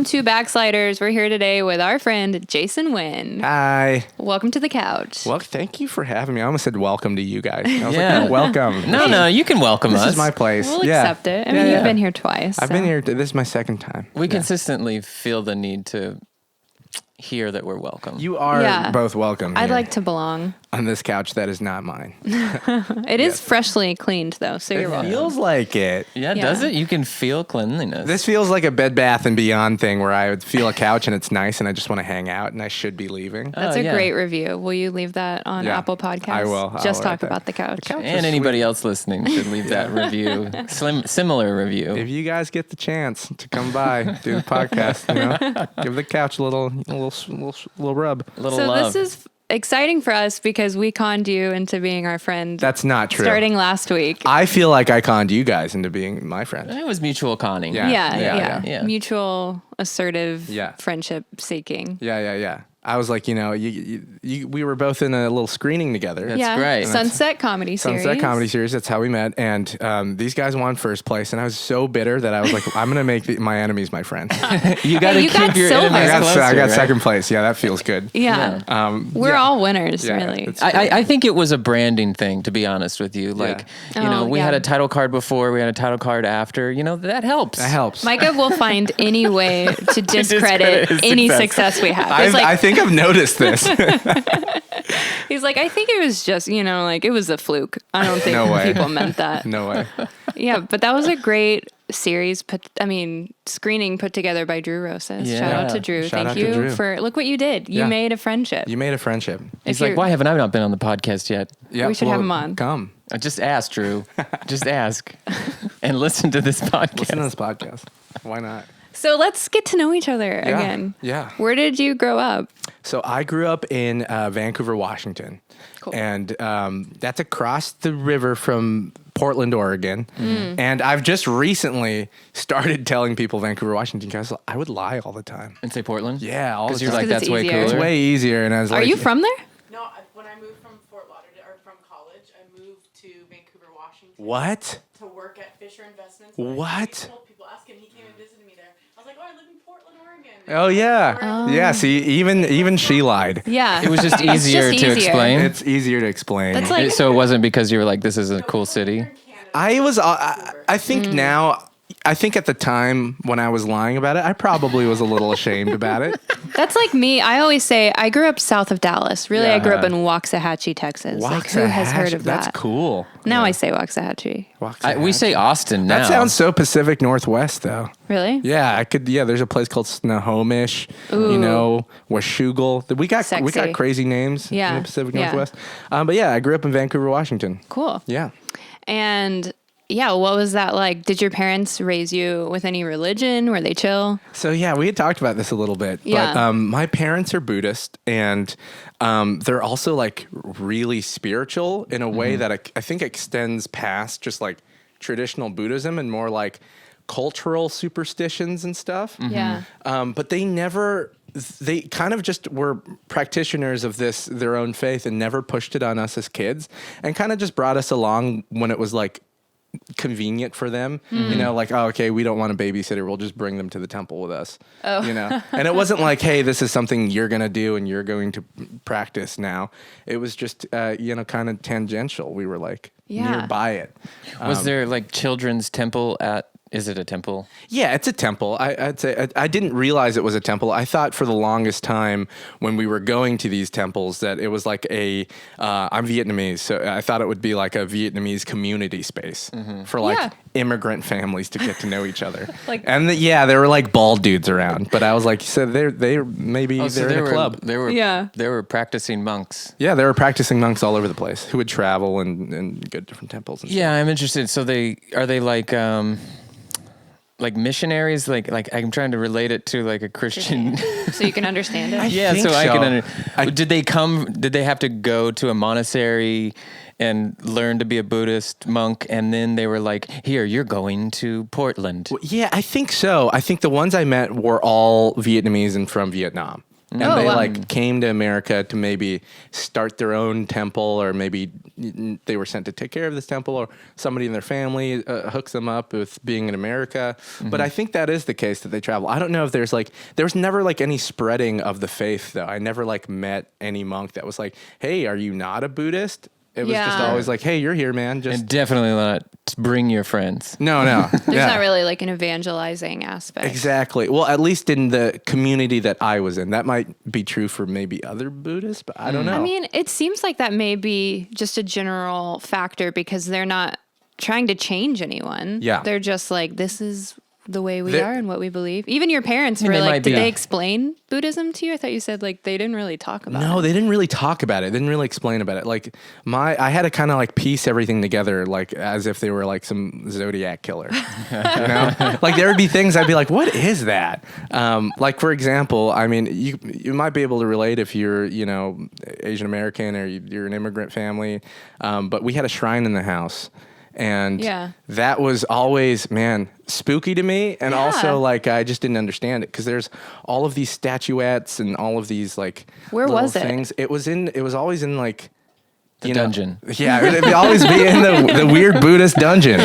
to Backsliders. We're here today with our friend Jason Nguyen. Hi. Welcome to the couch. Well, thank you for having me. I almost said welcome to you guys. I was like, no, welcome. No, you can welcome us. This is my place. We'll accept it. I mean, you've been here twice. I've been here. This is my second time. We consistently feel the need to hear that we're welcome. You are both welcome. I'd like to belong. On this couch that is not mine. It is freshly cleaned, though, so you're welcome. It feels like it. Yeah, does it? You can feel cleanliness. This feels like a Bed Bath & Beyond thing where I would feel a couch and it's nice and I just want to hang out and I should be leaving. That's a great review. Will you leave that on Apple Podcasts? I will. Just talk about the couch. And anybody else listening should leave that review. Similar review. If you guys get the chance to come by, do the podcast, give the couch a little rub. A little love. This is exciting for us because we conned you into being our friend. That's not true. Starting last week. I feel like I conned you guys into being my friend. It was mutual conning. Yeah. Mutual assertive friendship seeking. Yeah. I was like, we were both in a little screening together. That's great. Sunset Comedy Series. That's how we met. And these guys won first place. And I was so bitter that I was like, I'm going to make my enemies my friends. You got to keep your enemies closer. I got second place. Yeah, that feels good. Yeah. We're all winners, really. I think it was a branding thing, to be honest with you. Like, we had a title card before, we had a title card after. That helps. That helps. Micah will find any way to discredit any success we have. I think I've noticed this. He's like, I think it was just, it was a fluke. I don't think people meant that. No way. Yeah, but that was a great series. Screening put together by Drew Rosas. Yeah. Shout out to Drew. Thank you for, look what you did. You made a friendship. He's like, why haven't I not been on the podcast yet? We should have him on. Come. Just ask, Drew. Just ask. And listen to this podcast. Why not? So let's get to know each other again. Yeah. Where did you grow up? So I grew up in Vancouver, Washington. Cool. And that's across the river from Portland, Oregon. And I've just recently started telling people Vancouver, Washington, because I would lie all the time. And say Portland? Yeah, all the time. Because you're like, that's way easier. cooler. It's way easier. And I was Are you from there? No, when I moved from Fort Lauderdale, or from college, I moved to Vancouver, Washington. What? To work at Fisher Investments. What? I told people, ask him, he came and visited me there. I was like, I live in Portland, Oregon. Oh, yeah. Yeah, see, even she lied. Yeah. It was just easier to explain. It's easier to explain. That's like, so it wasn't because you were like, this is a cool city? I think now, I think at the time when I was lying about it, I probably was a little ashamed about it. that's like me. I always say I grew up south of Dallas. Really, I grew up in Waxahachie, Texas. Like, who has heard of that? That's cool. Now I say Waxahachie. We say Austin now. That sounds so Pacific Northwest, though. Really? Yeah, there's a place called Snohomish. Washougal. We got crazy names in the Pacific Northwest. But yeah, I grew up in Vancouver, Washington. Cool. Yeah. And what was that like? Did your parents raise you with any religion? Were they chill? So yeah, we had talked about this a little bit. Yeah. But my parents are Buddhist, and they're also like really spiritual in a way that I think extends past just like traditional Buddhism and more like cultural superstitions and stuff. Yeah. But they kind of just were practitioners of their own faith and never pushed it on us as kids, and kind of just brought us along when it was like convenient for them, like, oh, okay, we don't want a babysitter, we'll just bring them to the temple with us. And it wasn't like, hey, this is something you're gonna do and you're going to practice now. It was just kind of tangential. We were like nearby it. Was there like children's temple is it a temple? Yeah, it's a temple. I'd say I didn't realize it was a temple. I thought for the longest time when we were going to these temples that it was like I'm Vietnamese, so I thought it would be like a Vietnamese community space for like immigrant families to get to know each other. There were like bald dudes around, but I was like, so they're in a club. They were practicing monks. Yeah, they were practicing monks all over the place who would travel and go to different temples. And stuff. I'm interested. So are they like missionaries, like I'm trying to relate it to like a Christian. So you can understand it. I can. Did they have to go to a monastery and learn to be a Buddhist monk, and then they were like, here, you're going to Portland? Well, yeah, I think so. I think the ones I met were all Vietnamese and from Vietnam. And they like came to America to maybe start their own temple, or maybe they were sent to take care of this temple, or somebody in their family hooks them up with being in America. But I think that is the case, that they travel. I don't know if there was never like any spreading of the faith though. I never like met any monk that was like, hey, are you not a Buddhist? It was just always like, hey, you're here, man. And definitely not bring your friends. No. There's not really like an evangelizing aspect. Exactly. Well, at least in the community that I was in. That might be true for maybe other Buddhists, but I don't know. I mean, it seems like that may be just a general factor because they're not trying to change anyone. Yeah. They're just like, this is the way we are and what we believe. Even your parents were they like, might did be. they explain Buddhism to you? I thought you said like they didn't really talk about it. No, they didn't really talk about it. They didn't really explain about it. Like I had to kind of like piece everything together, like as if they were like some Zodiac Killer. You know, like there would be things I'd be like, what is that? Like for example, I mean, you might be able to relate if you're, Asian American or you're an immigrant family. But we had a shrine in the house. And that was always, man, spooky to me. And also, like, I just didn't understand it because there's all of these statuettes and all of these, like, where little was it? things. It was always in, like, The dungeon. Yeah, it'd always be in the weird Buddhist dungeon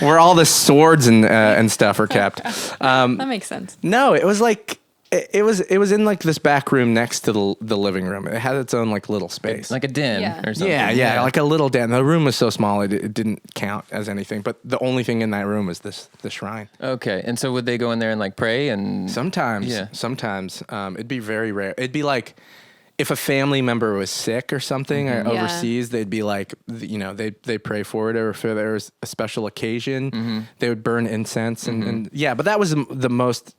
where all the swords and stuff are kept. That makes sense. No, it was like... It was in like this back room next to the living room. It had its own like little space, Like a den or something. Yeah, like a little den. The room was so small it didn't count as anything. But the only thing in that room was the shrine. Okay, and so would they go in there and like pray and sometimes? It'd be very rare. It'd be like if a family member was sick or something or overseas, they'd be like, they pray for it, or if there was a special occasion, they would burn incense and but that was the most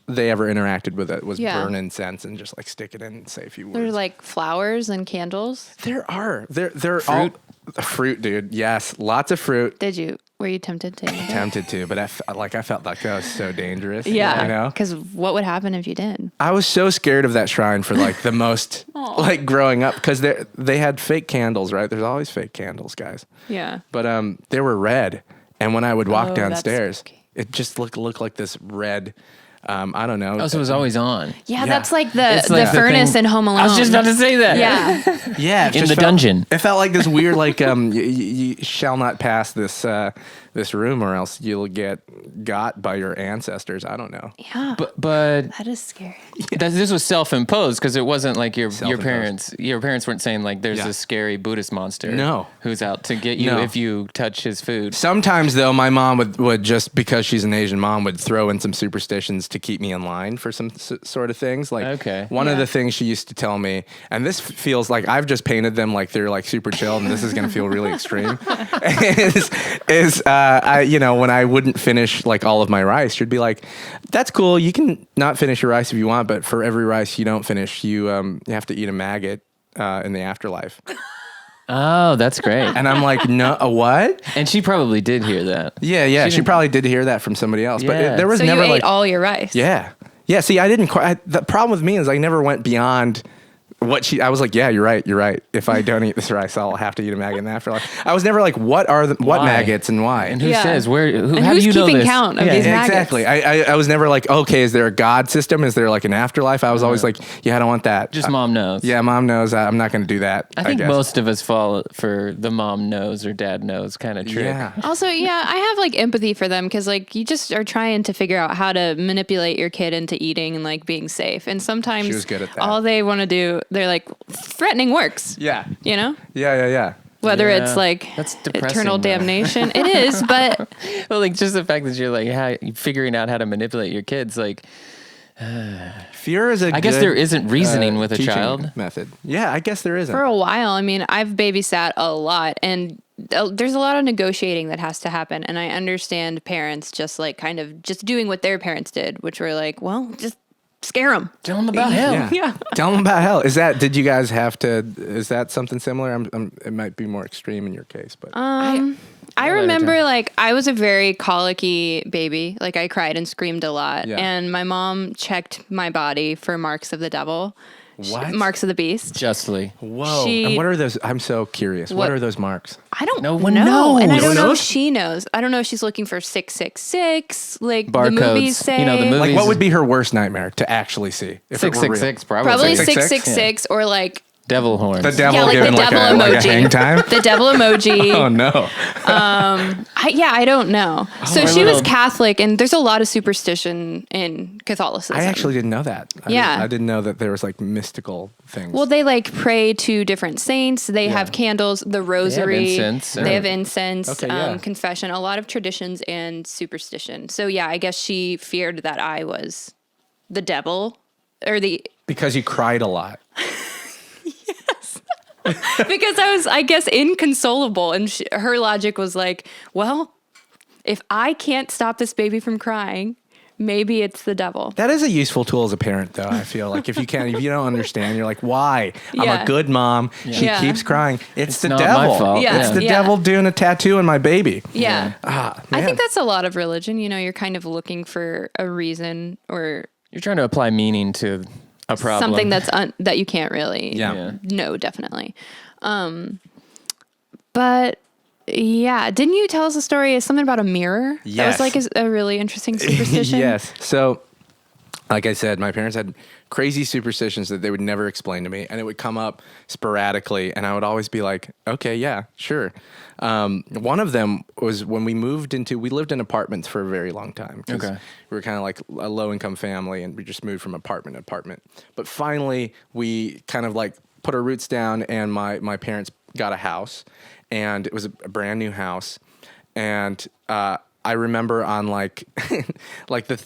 they ever interacted with it was burn incense and just like stick it in and say a few words. There's like flowers and candles. There are fruit, Fruit? Fruit, dude. Yes, lots of fruit. Were you tempted to? Tempted to, but I felt like that was so dangerous. Yeah, because what would happen if you did? I was so scared of that shrine for like the most like growing up because they had fake candles, right? There's always fake candles, guys. Yeah, but they were red, and when I would walk that's downstairs, spooky. it just looked like this red. I don't know. Oh, so it was always on. Yeah, that's like the It's like the furnace thing- in Home Alone. I was just about to say that. Yeah. Yeah, In the dungeon. It felt like this weird, like you shall not pass this room, or else you'll get got by your ancestors. I don't know. Yeah. But That is scary. this was self-imposed because it wasn't like your Self-imposed. parents weren't saying like there's Yeah. this scary Buddhist monster who's out to get you No. if you touch his food. Sometimes though, my mom would just because she's an Asian mom would throw in some superstitions to keep me in line for some sort of things. Like one of the things she used to tell me, and this feels like I've just painted them like they're like super chill, and this is gonna feel really extreme. is when I wouldn't finish like all of my rice, she'd be like, "That's cool. You can not finish your rice if you want, but for every rice you don't finish, you have to eat a maggot in the afterlife." Oh, that's great. And I'm like, "No, a what?" And she probably did hear that. Yeah. She probably did hear that from somebody else, but Yeah. there was So never you ate like all your rice. Yeah. See, I didn't quite. The problem with me is I never went beyond what I was like, yeah, you're right. If I don't eat this rice, I'll have to eat a maggot in the afterlife. I was never like, what Why? maggots and why? And who Yeah. says where? And how who's do you know keeping this? count of these maggots? Exactly. I was never like, okay, is there a God system? Is there like an afterlife? I was always like, yeah, I don't want that. Just mom knows. Yeah, mom knows. I'm not going to do that. I think guess. most of us fall for the mom knows or dad knows kind of trick. Yeah. Also, I have like empathy for them because like you just are trying to figure out how to manipulate your kid into eating and like being safe. And sometimes She was good at that. all they want to do, they're like, threatening works. Yeah. You know? Yeah. Whether Yeah. it's like That's depressing, eternal though. damnation. It is, but Well, like just the fact that you're like figuring out how to manipulate your kids, like Fear is a I guess good, there isn't reasoning with a teaching child. method. Yeah, I guess there isn't. for a while, I mean, I've babysat a lot and there's a lot of negotiating that has to happen. And I understand parents just like kind of just doing what their parents did, which were like, well, just scare them. Tell them about hell. Yeah. Tell them about hell. Did you guys have to, is that something similar? It might be more extreme in your case, but. I remember like I was a very colicky baby. Like I cried and screamed a lot. Yeah. And my mom checked my body for marks of the devil. What? Marks of the Beast. Justly. Whoa. She- and what are those? I'm so curious. What What- are those marks? I don't No one know. knows. And I No don't one know if knows? she knows. I don't know if she's looking for 666, like the Barcodes. movies say. You know, the movie- Like, Movies- what would be her worst nightmare to actually see? If it were real? 666, probably. Probably 666? 666 or like Devil horns. The devil yeah, like the giving devil like emoji. a hang time? The devil emoji. Oh, no. I don't know. So my she was little- Catholic, and there's a lot of superstition in Catholicism. I actually didn't know that. I didn't know that there was like mystical things. Well, they like pray to different saints. They have candles, the rosary. incense, They have right. incense, Okay, yeah. confession, a lot of traditions and superstition. So yeah, I guess she feared that I was the devil or the because you cried a lot. because I was, I guess, inconsolable, and her logic was like, well, if I can't stop this baby from crying, maybe it's the devil. That is a useful tool as a parent, though. I feel like if you don't understand, you're like, why? I'm Yeah. a good mom. She Yeah. keeps crying. It's the not my devil. fault. Yeah. It's the Yeah. devil doing a tattoo on my baby. Yeah. Ah, I man. think that's a lot of religion. You know, you're kind of looking for a reason or You're trying to apply meaning to a problem. something that's that you can't really Yeah. know, definitely. But yeah, didn't you tell us a story, something about a mirror? That Yes. was like a really interesting superstition. Yes. So, like I said, my parents had crazy superstitions that they would never explain to me, and it would come up sporadically, and I would always be like, okay, yeah, sure. One of them was when we lived in apartments for a very long time. 'Cause Okay. we were kind of like a low-income family, and we just moved from apartment to apartment. But finally, we kind of like put our roots down, and my parents got a house, and it was a brand new house, and I remember on like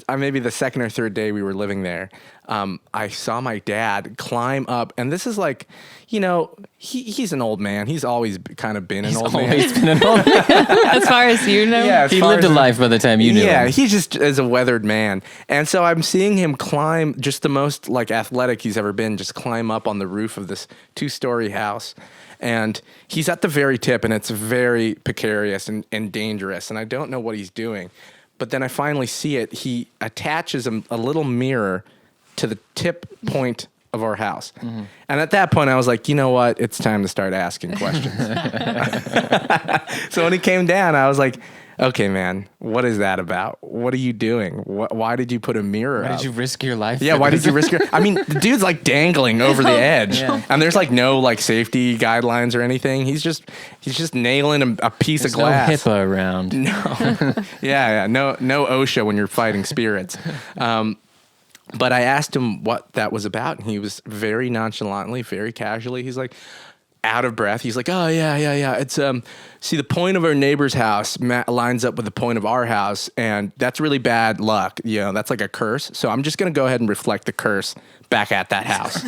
maybe the second or third day we were living there, I saw my dad climb up, and this is like, you know, he's an old man. He's always kind of been an old man. Always been an old man. As far as you know. Yeah, as He far lived a as- life by the time you knew Yeah, him. he just is a weathered man. And so I'm seeing him climb, just the most like athletic he's ever been, just climb up on the roof of this 2-story house. And he's at the very tip, and it's very precarious and dangerous. And I don't know what he's doing. But then I finally see it. He attaches a little mirror to the tip point of our house. Mm-hmm. And at that point, I was like, you know what? It's time to start asking questions. So when he came down, I was like, okay, man, what is that about? What are you doing? Why did you put a mirror Why up? did you risk your life? Yeah, for why this? did you risk your... I mean, the dude's like dangling over the edge. Yeah. And there's like no like safety guidelines or anything. He's just nailing a piece There's of glass. no HIPAA around. Yeah. No OSHA when you're fighting spirits. But I asked him what that was about, and he was very nonchalantly, very casually. He's like, out of breath. He's like, oh, yeah. It's, see, the point of our neighbor's house lines up with the point of our house, and that's really bad luck. You know, that's like a curse. So I'm just going to go ahead and reflect the curse back at that house.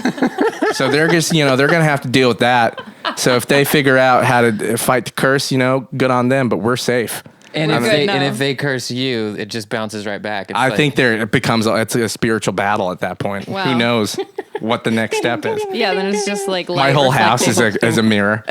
So they're just, they're going to have to deal with that. So if they figure out how to fight the curse, good on them, but we're safe. And We're if, good they, now. and if they curse you, it just bounces right back. It's I like- think it's a spiritual battle at that point. Wow. Who knows what the next step is? Yeah, then it's just like My light whole house is reflecting. a mirror.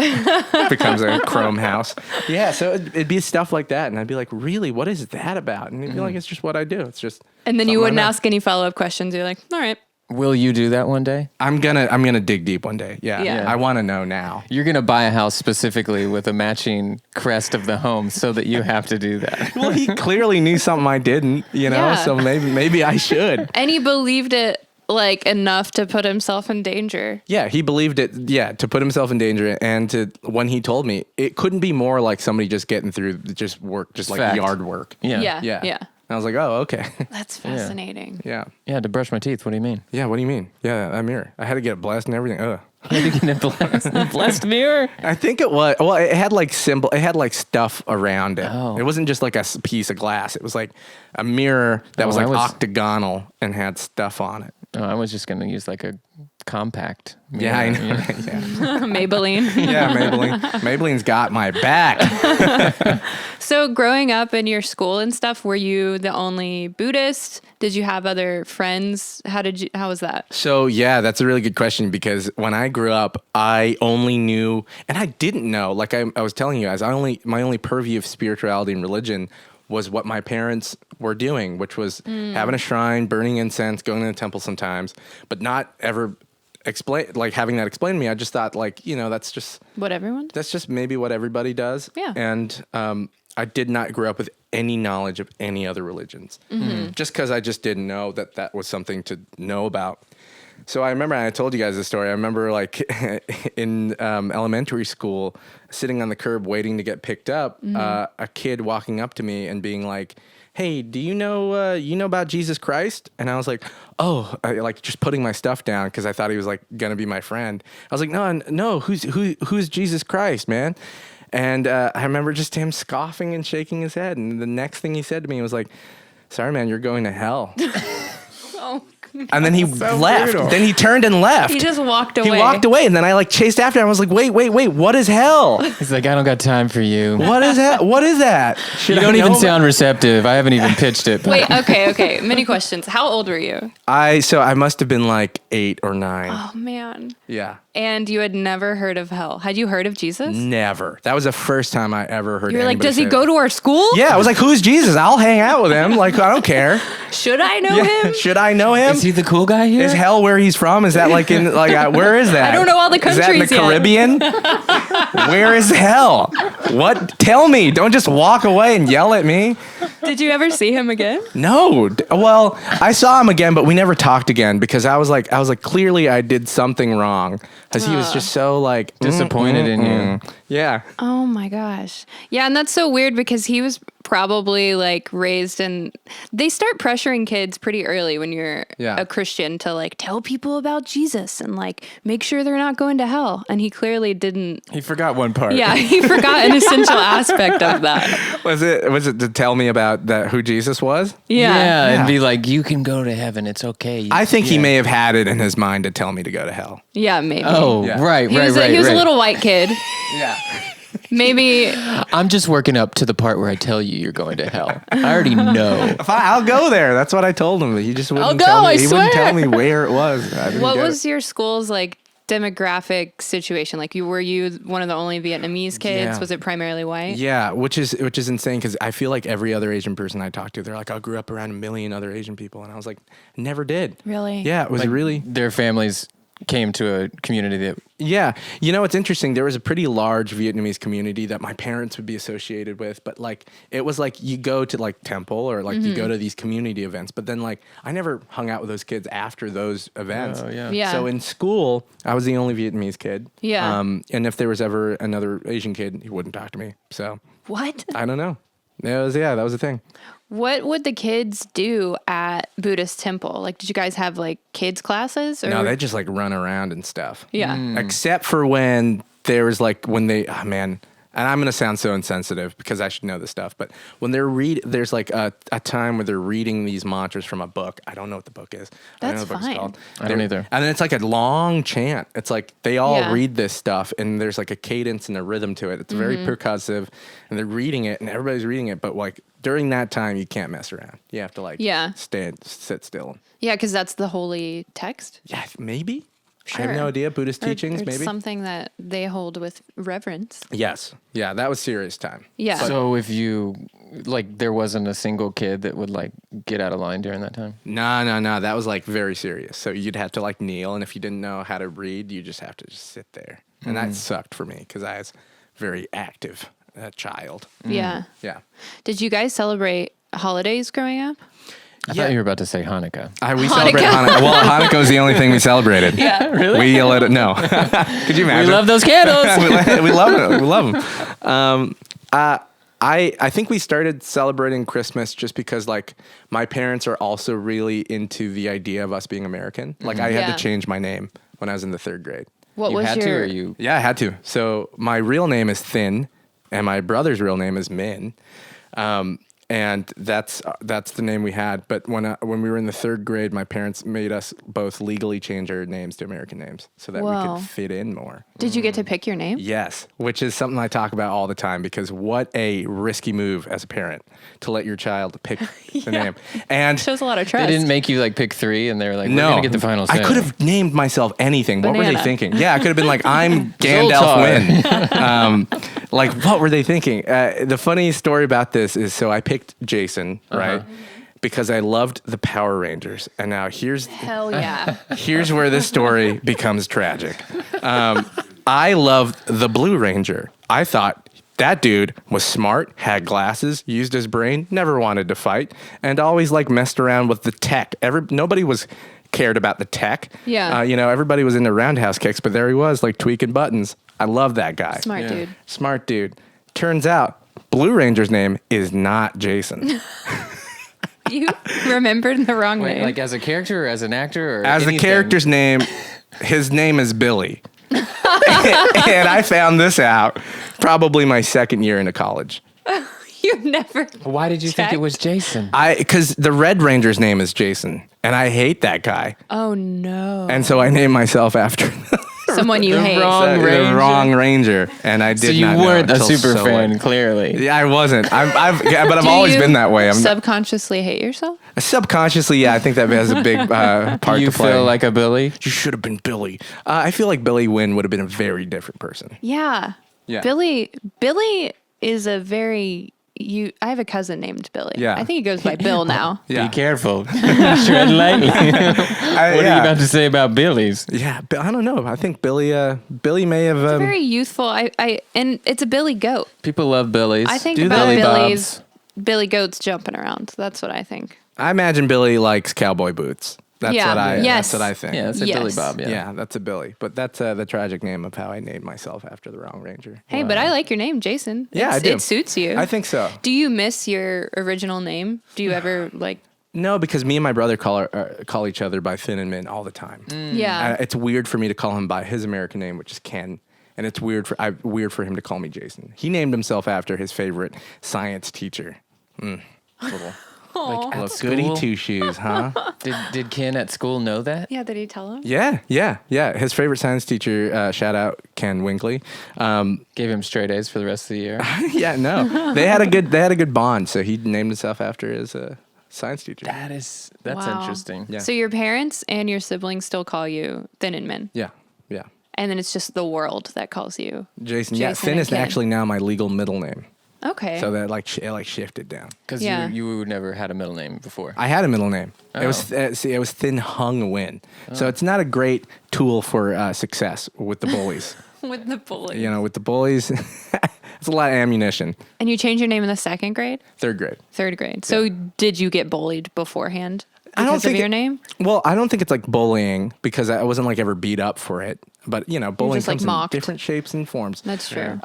Becomes a chrome house. Yeah, so it'd be stuff like that, and I'd be like, "Really, what is that about?" And he'd be like, "It's just what I do. It's just." And then you something I wouldn't know." ask any follow-up questions. You're like, all right. Will you do that one day? I'm gonna dig deep one day. Yeah, Yeah. I want to know now. You're going to buy a house specifically with a matching crest of the home so that you have to do that. Well, he clearly knew something I didn't, Yeah. So maybe I should. And he believed it like enough to put himself in danger. Yeah, he believed it. Yeah, to put himself in danger, and when he told me, it couldn't be more like somebody just getting through just work, just like Fact. yard work. Yeah. Yeah. I was like, oh, okay. That's fascinating. Yeah. Yeah, to brush my teeth. What do you mean? Yeah, what do you mean? Yeah, that mirror. I had to get it blessed and everything. Ugh. Blessed mirror? I think it was. Well, it had like it had like stuff around it. Oh. It wasn't just like a piece of glass. It was like a mirror that was I like was- octagonal and had stuff on it. Oh, I was just going to use like a compact mirror. Yeah, I know. Yeah. yeah. Maybelline. Yeah, Maybelline. Maybelline's got my back. So growing up in your school and stuff, were you the only Buddhist? Did you have other friends? How was that? So yeah, that's a really good question, because when I grew up, I only knew, and I didn't know, like I was telling you guys, my only purview of spirituality and religion was what my parents were doing, which was having a shrine, burning incense, going to the temple sometimes, but not ever having that explained to me, I just thought like, that's just maybe what everybody does. Yeah. And I did not grow up with any knowledge of any other religions, just because I just didn't know that was something to know about. So I remember, I told you guys this story. I remember like in elementary school, sitting on the curb waiting to get picked up, a kid walking up to me and being like, "Hey, do you know about Jesus Christ?" And I was like, "Oh," like just putting my stuff down because I thought he was like gonna be my friend. I was like, "No, who's Jesus Christ, man?" And I remember just him scoffing and shaking his head. And the next thing he said to me was like, "Sorry, man, you're going to hell." Oh. And then he left. brutal. Then he turned and left. He just walked away. He walked away, and then I like chased after him. I was like, wait, what is hell? He's like, I don't got time for you. What is that? What is that? You don't even sound receptive. I haven't even pitched it. Wait, okay. Many questions. How old were you? I must have been like 8 or 9. Oh, man. Yeah. And you had never heard of hell. Had you heard of Jesus? Never. That was the first time I ever heard. You were like, anybody does he say go that. to our school? Yeah, I was like, who's Jesus? I'll hang out with him. Like, I don't care. Should I know him? Should I know him? Is he the cool guy here? Is hell where he's from? Is that like in where is that? I don't know all the Is that in the countries yet. Caribbean? Where is hell? What? Tell me. Don't just walk away and yell at me. Did you ever see him again? No. Well, I saw him again, but we never talked again because I was like, clearly I did something wrong because he was just so like disappointed in you. Yeah. Oh my gosh. Yeah, and that's so weird because he was probably like raised in, they start pressuring kids pretty early when you're a Christian to like tell people about Jesus and like make sure they're not going to hell. And he clearly didn't. He forgot one part. Yeah, he forgot an essential aspect of that. Was it to tell me about who Jesus was? Yeah. And be like, you can go to heaven. It's okay. I think he may have had it in his mind to tell me to go to hell. Yeah, maybe. Oh, Yeah. right. He was a little white kid. Yeah. Maybe. I'm just working up to the part where I tell you you're going to hell. I already know. I'll go there. That's what I told him. He just wouldn't I'll go, tell me. I He swear. wouldn't tell me where it was. What was your school's like demographic situation? Like, were you one of the only Vietnamese kids? Yeah. Was it primarily white? Yeah, which is insane because I feel like every other Asian person I talked to, they're like, I grew up around a million other Asian people, and I was like, never did. Really? Yeah, it was really. Their families came to a community that. Yeah, it's interesting. There was a pretty large Vietnamese community that my parents would be associated with, but like it was like you go to like temple or like you go to these community events, but then like I never hung out with those kids after those events. Oh, yeah. Yeah. So in school, I was the only Vietnamese kid. Yeah. And if there was ever another Asian kid, he wouldn't talk to me. So What? I don't know. That was the thing. What would the kids do at Buddhist temple? Like, did you guys have like kids classes? Or? No, they just like run around and stuff. Yeah. Except for when there was like and I'm going to sound so insensitive because I should know this stuff, but when there's like a time where they're reading these mantras from a book. I don't know what the book is. I don't know That's what the book fine. is called. I don't either. And then it's like a long chant. It's like they all Yeah. read this stuff and there's like a cadence and a rhythm to it. It's very percussive and they're reading it and everybody's reading it. But like during that time, you can't mess around. You have to like sit still. Yeah, because that's the holy text. Yeah, maybe. I Sure. have no idea. Buddhist teachings, Or maybe. something that they hold with reverence. Yes. Yeah, that was serious time. Yeah. So if you, like, there wasn't a single kid that would, like, get out of line during that time? No. That was like very serious. So you'd have to like kneel, and if you didn't know how to read, you just have to just sit there. And that sucked for me because I was very active child. Yeah. Yeah. Did you guys celebrate holidays growing up? I thought you were about to say Hanukkah. We celebrate Hanukkah. Well, Hanukkah was the only thing we celebrated. Yeah. Really? We let it. No. Could you imagine? We love those candles. we love it. We love them. I think we started celebrating Christmas just because like my parents are also really into the idea of us being American. Like I had Yeah. to change my name when I was in the 3rd grade. What You was had your? to, or you? Yeah, I had to. So my real name is Thin, and my brother's real name is Min. And that's the name we had. But when we were in the 3rd grade, my parents made us both legally change our names to American names so that we Whoa. could fit in more. Did you get to pick your name? Yes, which is something I talk about all the time because what a risky move as a parent to let your child pick the name. And Shows a lot of They trust. didn't make you, like, pick 3, and they were like, we're no, going to get the final say. I could have named myself anything. What were they Banana. thinking? Yeah, I could have been like, I'm Gandalf Wynn. Like, what were they thinking? The funny story about this is, so I picked Jason, right? because I loved the Power Rangers. And now here's where this story becomes tragic. I loved the Blue Ranger. I thought that dude was smart, had glasses, used his brain, never wanted to fight, and always like messed around with the tech. Nobody was cared about the tech. Yeah. Everybody was into roundhouse kicks, but there he was, like tweaking buttons. I love that guy. Smart dude. Turns out, Blue Ranger's name is not Jason. You remembered the wrong name. Like as a character or as an actor or As anything? the character's name, his name is Billy. And I found this out probably my second year into college. You never. Why did you think checked? it was Jason? Because the Red Ranger's name is Jason, and I hate that guy. Oh no. And so I named myself after Someone you hate. the wrong Ranger. And I did So you not know weren't a until super so fan, late. clearly. Yeah, I wasn't. But I've Do always you been that way. I'm subconsciously hate yourself? subconsciously, yeah, I think that has a big part You to play. feel like a Billy? You should have been Billy. I feel like Billy Wynn would have been a very different person. Yeah. Yeah. Billy is a very I have a cousin named Billy. Yeah. I think he goes by Bill now. Yeah. Be careful. Tread lightly. What are you about to say about Billy's? Yeah, but I don't know. I think Billy may have. Very youthful. And it's a Billy goat. People love Billy's. I think Do about Billy Billy's Bobs. Billy goats jumping around. That's what I think. I imagine Billy likes cowboy boots. That's Yeah. That's what I think. Yeah, it's a Yes. Billy Bob. Yeah. Yeah, that's a Billy. But that's the tragic name of how I named myself after the wrong Ranger. Hey, but I like your name, Jason. Yeah, I do. It suits you. I think so. Do you miss your original name? Do you ever like? No, because me and my brother call each other by Finn and Min all the time. Yeah. It's weird for me to call him by his American name, which is Ken. And it's weird for him to call me Jason. He named himself after his favorite science teacher. Little At goody school? two shoes, huh? Did Ken at school know that? Yeah. Did he tell him? Yeah. His favorite science teacher, shout out Ken Winkley. Gave him straight A's for the rest of the year. Yeah, no, they had a good bond. So he named himself after his science teacher. That's Wow. interesting. Yeah. So your parents and your siblings still call you Thin and Min, Yeah. and then it's just the world that calls you. Jason. Yeah, Jason Finn and is Ken. actually now my legal middle name. Okay. So that it shifted down. Because Yeah. you never had a middle name before. I had a middle name. It Oh. was it was Thin Hung Nguyen. So it's not a great tool for success with the bullies. With the bully. With the bullies, it's a lot of ammunition. And you changed your name in the second grade, Third grade. third grade. So did you get bullied beforehand I don't because of think your name? Well, I don't think it's like bullying because I wasn't like ever beat up for it. But bullying just, like, comes in mocked. different shapes and forms. That's true.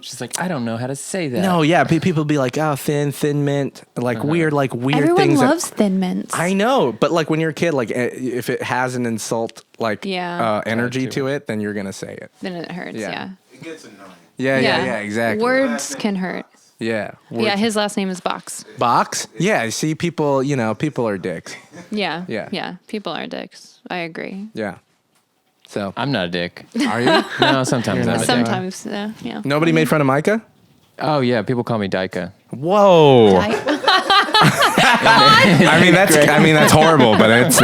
She's like, I don't know how to say that. No, yeah, people be like, "Oh, thin mint," like weird Everyone things. loves Thin Mints. I know, but like when you're a kid, like if it has an insult energy to it, then you're gonna say it. Then it hurts. Yeah. Yeah. It gets annoying. Yeah, exactly. Words can hurt. Yeah. Yeah. His last name is Box. Box. Yeah. See, people are dicks. Yeah. Yeah. Yeah. People are dicks. I agree. Yeah. So I'm not a dick. are you? No, sometimes I'm a dick. Sometimes. Yeah. Nobody made fun of Micah. Oh, yeah. People call me Dyka. Whoa. I I mean that's horrible, but that's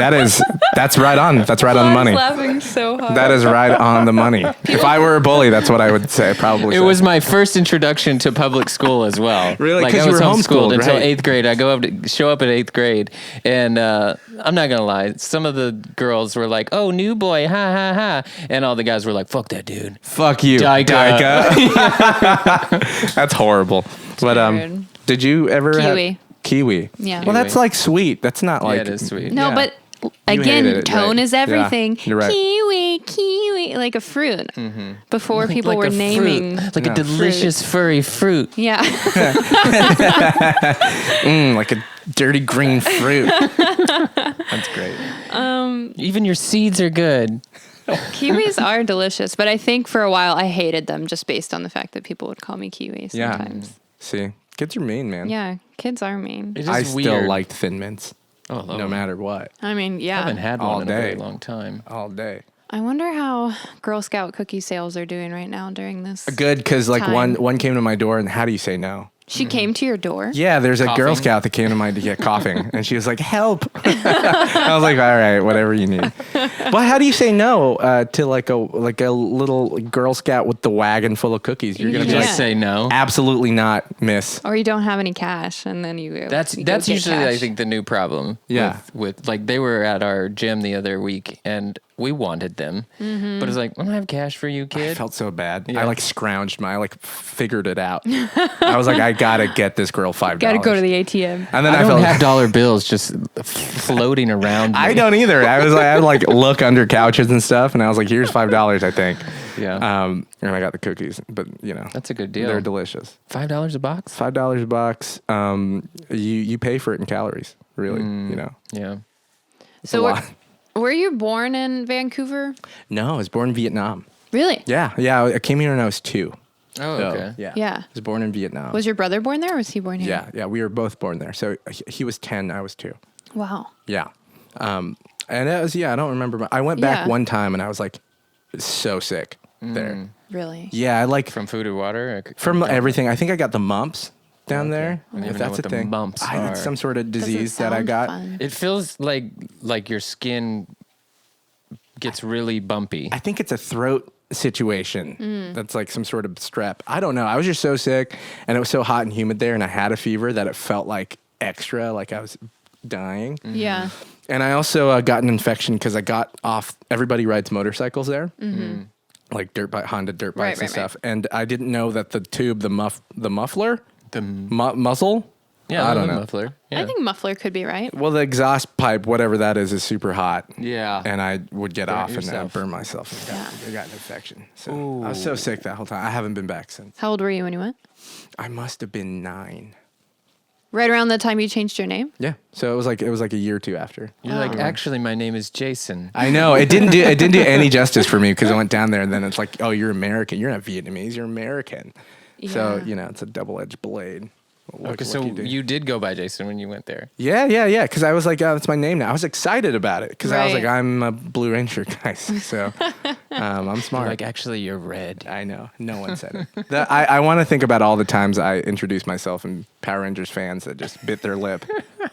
right on. That's right on the money. was laughing so hard. That is right on the money. If I were a bully, that's what I would say. Probably. It say. was my first introduction to public school as well. Really? Like 'Cause I you was were homeschooled homeschooled, until right? 8th grade. I show up at 8th grade, and I'm not gonna lie. Some of the girls were like, "Oh, new boy, ha ha ha," and all the guys were like, "Fuck that dude." Fuck you, Dyka. That's horrible. But weird. did you ever Kiwi. have kiwi? Yeah. Well, that's like sweet. That's not like Yeah, it is sweet. No, Yeah. but hated again, it, tone right? is everything. Yeah, you're right. Kiwi, like a fruit. Before people Like were a fruit. naming. like No. a delicious furry fruit. Yeah. like a dirty green fruit. That's great. Even your seeds are good. Kiwis are delicious, but I think for a while I hated them just based on the fact that people would call me Kiwi Yeah. sometimes. See, kids are mean, man. Yeah, kids are mean. It's I just still weird. liked Thin Mints, Oh, love no them. matter what, I mean, I yeah. haven't had All one in a very day. long time. all day. I wonder how Girl Scout cookie sales are doing right now during this. Good, because like Time. one came to my door, and how do you say no? She came to your door? Yeah, there's a Girl Coughing. Scout that came to mine to get coughing, and she was like, "Help!" I was like, "All right, whatever you need." But how do you say no to like a little Girl Scout with the wagon full of cookies? You're gonna be Yeah. like, Just say no. "Absolutely not, miss." Or you don't have any cash, and then you go. That's you go get usually cash. I think the new problem. Yeah. With like they were at our gym the other week and we wanted them, but it's like I don't have cash for you, I kid. felt so bad. Yeah. I like scrounged I like figured it out. I was like, I gotta get this girl $5. Gotta go to the ATM. And then I I don't felt have dollar bills just floating around. I me. don't either. I was like, I would like look under couches and stuff, and I was like, "Here's $5, I think." Yeah, And I got the cookies, but you know, that's a good deal. they're delicious. $5 a box. $5 a box. You pay for it in calories, really. You know, Yeah. So a were, lot. were you born in Vancouver? No, I was born in Vietnam. Really? Yeah. I came here when I was 2. Oh, So, okay. Yeah. Yeah. I was born in Vietnam. Was your brother born there, or was he born here? Yeah. We were both born there. So he was 10, I was 2. Wow. Yeah. And it was, I don't remember. I went back Yeah. one time and I was like so sick there. Really? Yeah. I like From food or water? from everything. I think I got the mumps down there. I don't If even know that's what a the thing. mumps I had are. some sort of Doesn't disease that I sound got. fun. It feels like your skin gets really bumpy. I think it's a throat situation. That's like some sort of strep. I don't know. I was just so sick and it was so hot and humid there and I had a fever that it felt like extra, like I was dying. Yeah. And I also got an infection because I got off. Everybody rides motorcycles there, like Honda dirt bikes Right, and right, stuff. And I didn't know that the tube, the muffler, The muzzle. yeah, I don't the know. muffler. Yeah. I think muffler could be right. Well, the exhaust pipe, whatever that is super hot. Yeah. And I would get Burn off and yourself. burn myself. I got an infection. So I was so sick that whole time. I haven't been back since. How old were you when you went? I must have been 9. Right around the time you changed your name? Yeah. So it was like a year or 2 after. You're like, actually, my name is Jason. I know it didn't do any justice for me because I went down there and then it's like, oh, you're American. You're not Vietnamese. You're American. So Yeah. it's a double-edged blade. What Okay, can so do? you did go by Jason when you went there. Yeah. Because I was like, oh, that's my name now. I was excited about it because I was Right. like, I'm a Blue Ranger guy. So I'm smart. Like, actually, you're red. I know. No one said it. I want to think about all the times I introduced myself and Power Rangers fans that just bit their lip,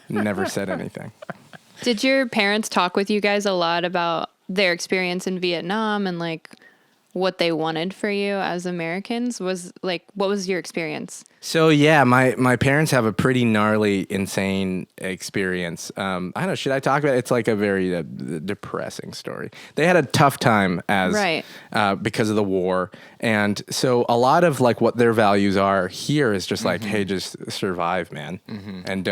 never said anything. Did your parents talk with you guys a lot about their experience in Vietnam and like what they wanted for you as Americans? What was your experience? So yeah, my parents have a pretty gnarly, insane experience. I don't know. Should I talk about it? It's like a very depressing story. They had a tough time because of the war, and so a lot of like what their values are here is just like, hey, just survive, man, and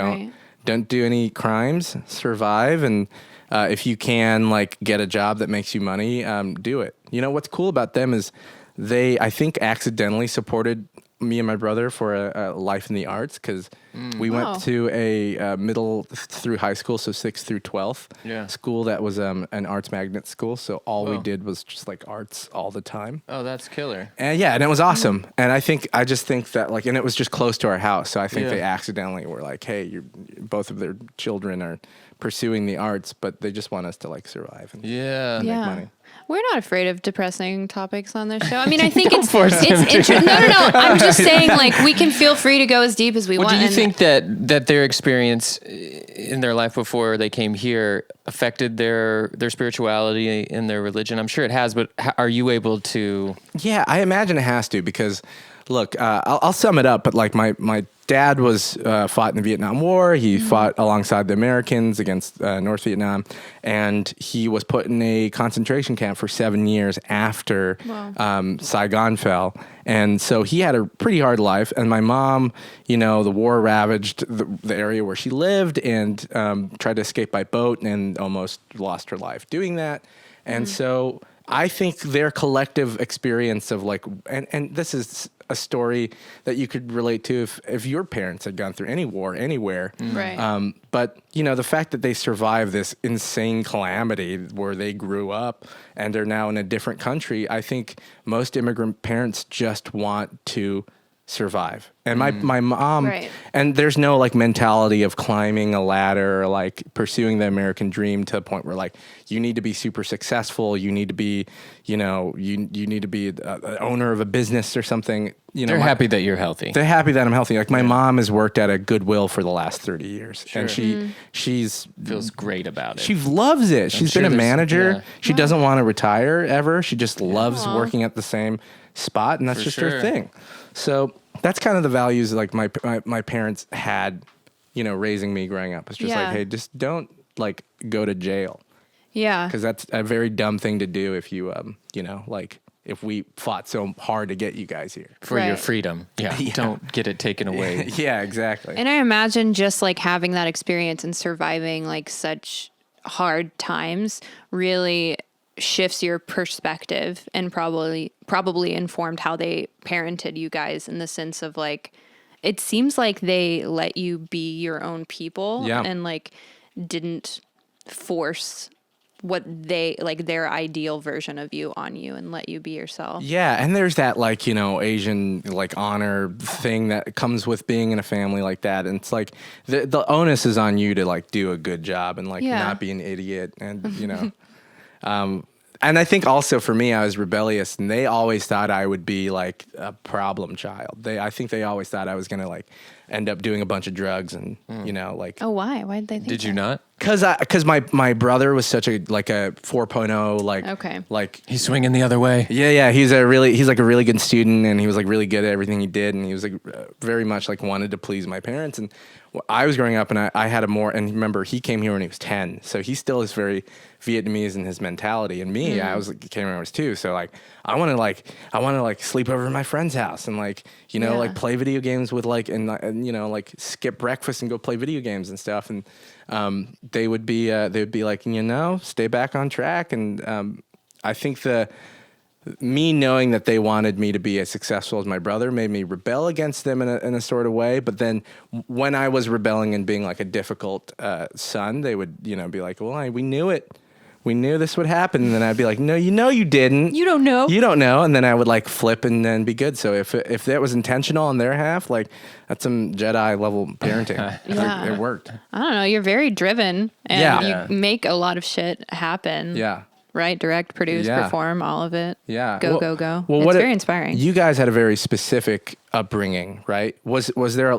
don't do any crimes. Survive, and if you can like get a job that makes you money, do it. You know what's cool about them is they, I think, accidentally supported me and my brother for a life in the arts because we Wow. went to a middle through high school, so 6th through 12th school that was an arts magnet school. So all we did was just like arts all the time. Oh, that's killer. And and it was awesome. And I just think that like, and it was just close to our house. So I think Yeah. they accidentally were like, hey, both of their children are pursuing the arts, but they just want us to like survive and Yeah. make money. We're not afraid of depressing topics on this show. I mean, I think it's force them interesting. No. I'm just saying, like, we can feel free to go as deep as we Well, want. do you and- think that their experience in their life before they came here affected their spirituality and their religion? I'm sure it has, but are you able to? Yeah, I imagine it has to because, look, I'll sum it up. But like my dad was fought in the Vietnam War. He fought alongside the Americans against North Vietnam, and he was put in a concentration camp for 7 years after Saigon fell. And so he had a pretty hard life. And my mom, the war ravaged the area where she lived and tried to escape by boat and almost lost her life doing that. And so I think their collective experience of like, and this is a story that you could relate to if your parents had gone through any war anywhere. Right. But, the fact that they survived this insane calamity where they grew up and are now in a different country, I think most immigrant parents just want to survive. And my mom, Right. and there's no like mentality of climbing a ladder or like pursuing the American dream to the point where like you need to be super successful. You need to be, you need to be the owner of a business or something. They're happy that you're healthy. They're happy that I'm healthy. Like my mom has worked at a Goodwill for the last 30 years, and she's Feels great about it. she loves it. She's sure been a there's- manager. yeah. She doesn't want to retire ever. She just loves working at the same spot, and that's For just sure. her thing. So that's kind of the values like my parents had, raising me growing up. It's just like, Yeah. hey, just don't like go to jail, Yeah. because that's a very dumb thing to do if you like if we fought so hard to get you guys here. for your Right. freedom. Yeah. Don't get it taken away. Yeah, exactly. And I imagine just like having that experience and surviving like such hard times really shifts your perspective and probably informed how they parented you guys, in the sense of like, it seems like they let you be your own people Yeah. and like didn't force what they like their ideal version of you on you and let you be yourself. Yeah, and there's that like, Asian like honor thing that comes with being in a family like that. And it's like the onus is on you to like do a good job and like Yeah. not be an idiot, and and I think also for me, I was rebellious, and they always thought I would be like a problem child. I think they always thought I was gonna like end up doing a bunch of drugs and like. Oh, why? Why did they think Did you that? not? Because my brother was such a 4.0 like Okay. like He's swinging the other way. yeah he's like a really good student, and he was like really good at everything he did, and he was like very much like wanted to please my parents. And I was growing up, and I had a more, and remember he came here when he was 10, so he still is very Vietnamese in his mentality. And me, I was came when I was 2, so like I want to sleep over at my friend's house and like Yeah. like play video games with like and like skip breakfast and go play video games and stuff. And they would be like, stay back on track. And I think me knowing that they wanted me to be as successful as my brother made me rebel against them in a sort of way. But then when I was rebelling and being like a difficult son, they would be like, well, we knew it. We knew this would happen. And then I'd be like, no, you didn't. You don't know. You don't know. And then I would like flip and then be good. So if that was intentional on their half, like that's some Jedi level parenting. Yeah. It worked. I don't know. You're very driven and Yeah. you make a lot of shit happen. Yeah. Right? Direct, produce, Yeah. perform, all of it. Yeah. Go. Well, It's very inspiring. You guys had a very specific upbringing, right? Was there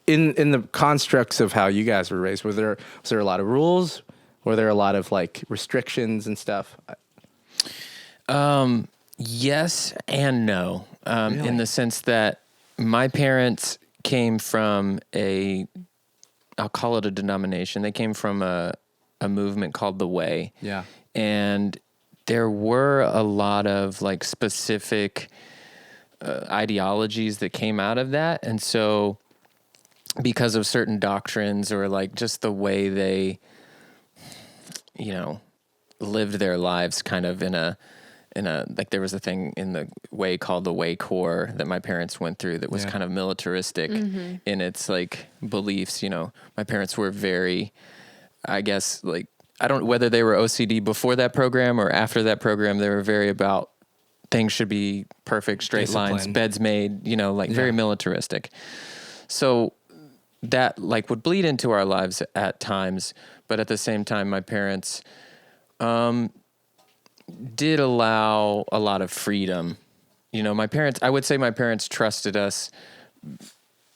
in the constructs of how you guys were raised, was there a lot of rules? Were there a lot of like restrictions and stuff? Yes and no. Really? In the sense that my parents came from I'll call it a denomination. They came from a movement called the Way. Yeah. And there were a lot of like specific ideologies that came out of that. And so because of certain doctrines or like just the way they, lived their lives kind of in a, like there was a thing in the Way called the Way Core that my parents went through that was kind of militaristic in its like beliefs. My parents were very, I guess, like, I don't know whether they were OCD before that program or after that program. They were very about things should be perfect, straight lines, Discipline. beds made, very militaristic. So that like would bleed into our lives at times, but at the same time, my parents did allow a lot of freedom. I would say my parents trusted us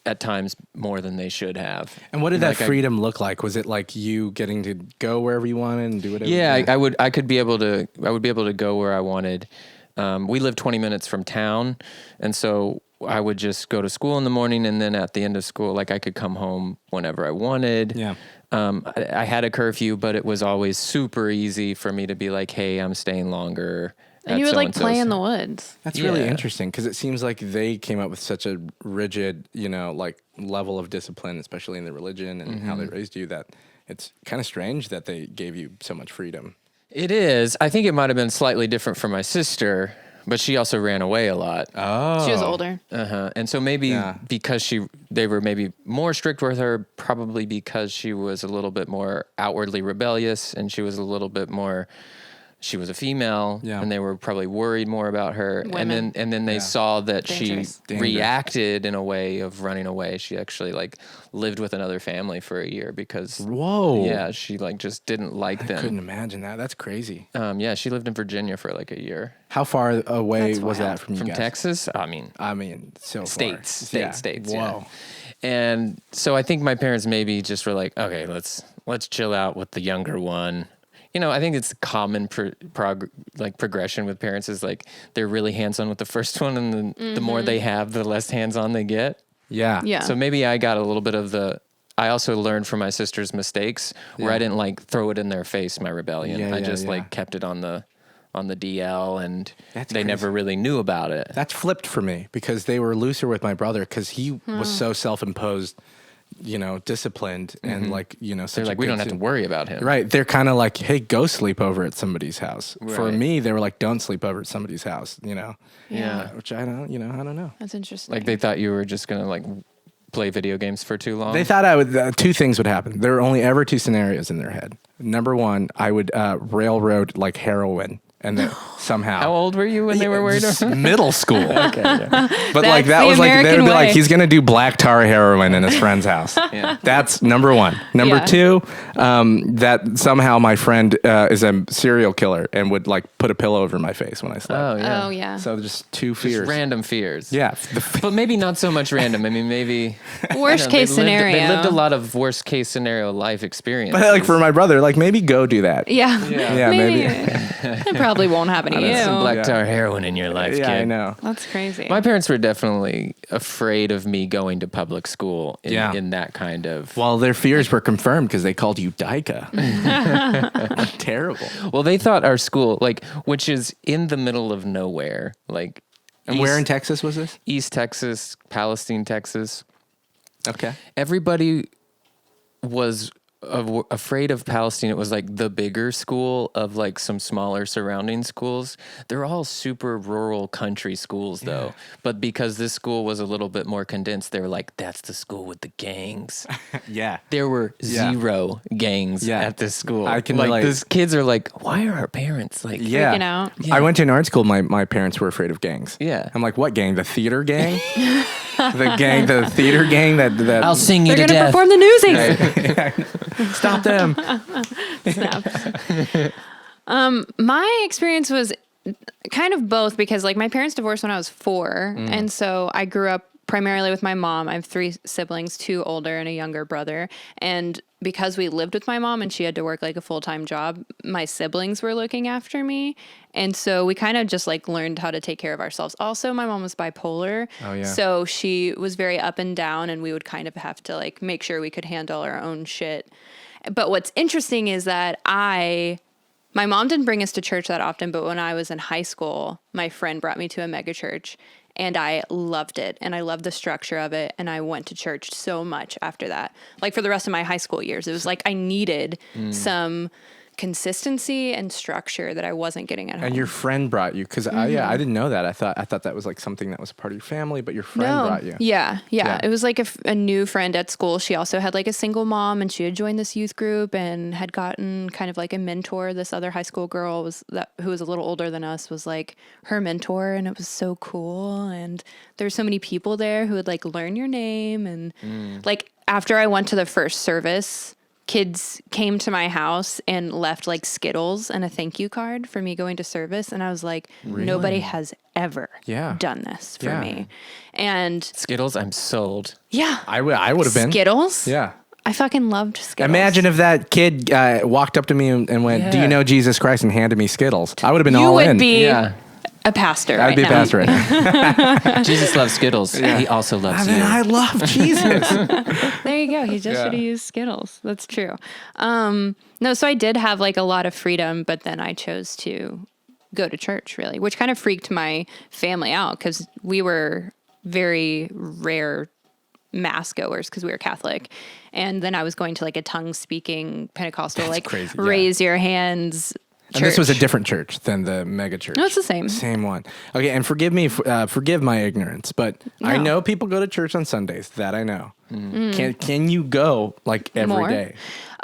at times more than they should have. And what did that Like, freedom look like? Was it like you getting to go wherever you wanted and do whatever? Yeah, you wanted? I would be able to go where I wanted. We lived 20 minutes from town, and so I would just go to school in the morning, and then at the end of school, like I could come home whenever I wanted. Yeah. I had a curfew, but it was always super easy for me to be like, "Hey, I'm staying longer." and you would like play in the woods. That's really Yeah. interesting because it seems like they came up with such a rigid, like level of discipline, especially in the religion and how they raised you, that it's kind of strange that they gave you so much freedom. It is. I think it might have been slightly different for my sister, but she also ran away a lot. Oh. She was older. And so maybe Yeah. because they were maybe more strict with her, probably because she was a little bit more outwardly rebellious and she was a little bit more she was a female, Yeah. and they were probably worried more about her. Women. And then they saw that Dangerous. she reacted in a way of running away. She actually like lived with another family for a year because Whoa. yeah, she like just didn't like them. Couldn't imagine that. That's crazy. Yeah, she lived in Virginia for like a year. How far away That's was wild. that from you From guys? Texas? I mean, so States. far. States. Whoa. Yeah. And so I think my parents maybe just were like, okay, let's chill out with the younger one. You know, I think it's common progression with parents is like they're really hands-on with the first one, and then the more they have, the less hands-on they get. Yeah. Yeah. So maybe I got a little bit of I also learned from my sister's mistakes where I didn't like throw it in their face, my rebellion. Yeah, I yeah, just yeah. like kept it on the DL, and That's they crazy. never really knew about it. That's flipped for me because they were looser with my brother because he was so self-imposed, disciplined and like, They're such a like, we good don't have to student. worry about him. Right. They're kind of like, hey, go sleep over at somebody's house. For Right. me, they were like, don't sleep over at somebody's house, Yeah. which I don't know. That's interesting. Like they thought you were just going to like play video games for too long. They thought two things would happen. There were only ever two scenarios in their head. Number one, I would railroad like heroin. And then somehow. How old were you when they were worried Just about middle school. Okay, yeah. But That's like that the was like they American would be like way. he's gonna do black tar heroin in his friend's house. Yeah. That's number one. Number Yeah. two, that somehow my friend is a serial killer and would like put a pillow over my face when I slept. Oh, yeah. Oh yeah. So just two Just fears. random fears. Yeah. But maybe not so much random. I mean, maybe Worst case scenario. They lived a lot of worst case scenario life experience. But like for my brother, like maybe go do that. Yeah. Yeah, maybe. It probably won't happen to you. some black Yeah. tar heroin in your life, Yeah, kid. I know. That's crazy. My parents were definitely afraid of me going to public school in that kind of. Well, their fears were confirmed because they called you Dyka. Terrible. Well, they thought our school, like, which is in the middle of nowhere, like. And where in Texas was this? East Texas, Palestine, Texas. Okay. Everybody was afraid of Palestine. It was like the bigger school of like some smaller surrounding schools. They're all super rural country schools though. But because this school was a little bit more condensed, they were like, that's the school with the gangs. Yeah. There were zero gangs Yeah. at this school. I can like relate. these kids are like, why are our parents like Yeah. Freaking out. I went to an art school. My parents were afraid of gangs. Yeah. I'm like, what gang? The theater gang? the theater gang that I'll sing you They're to gonna death. perform the newsies. stop them. Snaps. My experience was kind of both because like my parents divorced when I was 4. And so I grew up primarily with my mom. I have 3 siblings, 2 older and a younger brother. And because we lived with my mom and she had to work like a full-time job, my siblings were looking after me. And so we kind of just like learned how to take care of ourselves. Also, my mom was bipolar. Oh, yeah. So she was very up and down and we would kind of have to like make sure we could handle our own shit. But what's interesting is that my mom didn't bring us to church that often, but when I was in high school, my friend brought me to a mega church and I loved it. And I loved the structure of it. And I went to church so much after that. Like for the rest of my high school years, it was like I needed some consistency and structure that I wasn't getting at home. And your friend brought you because I didn't know that. I thought that was like something that was part of your family, but your friend brought you. Yeah. Yeah. It was like a new friend at school. She also had like a single mom and she had joined this youth group and had gotten kind of like a mentor. This other high school girl who was a little older than us was like her mentor and it was so cool. And there's so many people there who would like learn your name. And like after I went to the first service, kids came to my house and left like Skittles and a thank you card for me going to service. And I was like, nobody has ever done this for me. And Skittles, I'm sold. yeah, I would have been. Skittles. Yeah. I fucking loved Skittles. Imagine if that kid walked up to me and went, "Do you know Jesus Christ?" and handed me Skittles. I would have been you all would in. be Yeah. a pastor. I'd right be now. a pastor right now. Jesus loves Skittles. He also loves you. I love Jesus. There you go. He just should have used Skittles. That's true. No, so I did have like a lot of freedom, but then I chose to go to church really, which kind of freaked my family out because we were very rare mass goers because we were Catholic. And then I was going to like a tongue speaking Pentecostal, like crazy, yeah. raise your hands And this was a church. different church than the mega church. No, it's the same. Same one. Okay, and forgive me, forgive my ignorance, but I No. know people go to church on Sundays. That I know. Can you go like every day?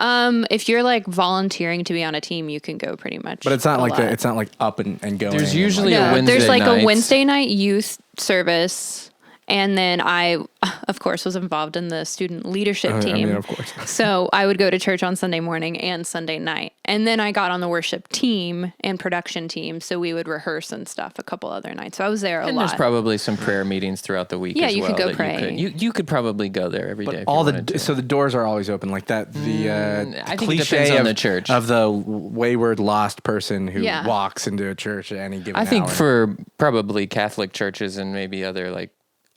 More? If you're like volunteering to be on a team, you can go pretty much. But it's not a like lot. it's not like up and going. There's and, usually like, a Wednesday There's like nights. a Wednesday night youth service. And then I, of course, was involved in the student leadership team. I mean, of course. So I would go to church on Sunday morning and Sunday night. And then I got on the worship team and production team. So we would rehearse and stuff a couple other nights. So I was there a And lot. there's probably some prayer meetings throughout the week. Yeah, as you could well go that pray. You could probably go there every day. But if all you wanted the to. so the doors are always open like that. The I think it cliche depends on of the church. of the wayward lost person who Yeah. walks into a church at any given I think hour. for probably Catholic churches and maybe other like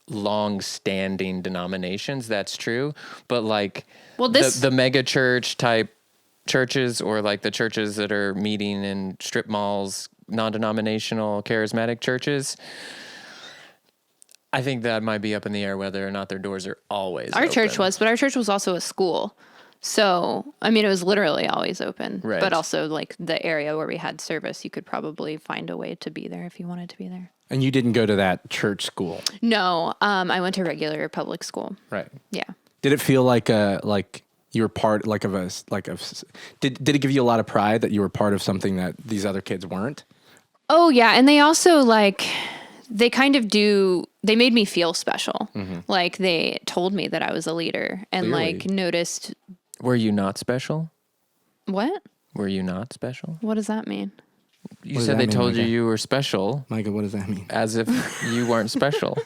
long-standing denominations, that's true. But like Well, this- the mega church type churches, or like the churches that are meeting in strip malls, non-denominational charismatic churches, I think that might be up in the air whether or not their doors are always Our church open. was, but our church was also a school. So, I mean, it was literally always open. Right. But also, like, the area where we had service, you could probably find a way to be there if you wanted to be there. And you didn't go to that church school, No, I went to regular public school. right? Yeah. Did it feel like you were part did it give you a lot of pride that you were part of something that these other kids weren't? Oh, yeah. And they also, like, they kind of they made me feel special. Like, they told me that I was a leader and, Clearly. like, noticed. Were you not special? What? Were you not special? What does that mean? You does said that they mean, told you Micah? you were special, Micah, what does that mean? as if you weren't special.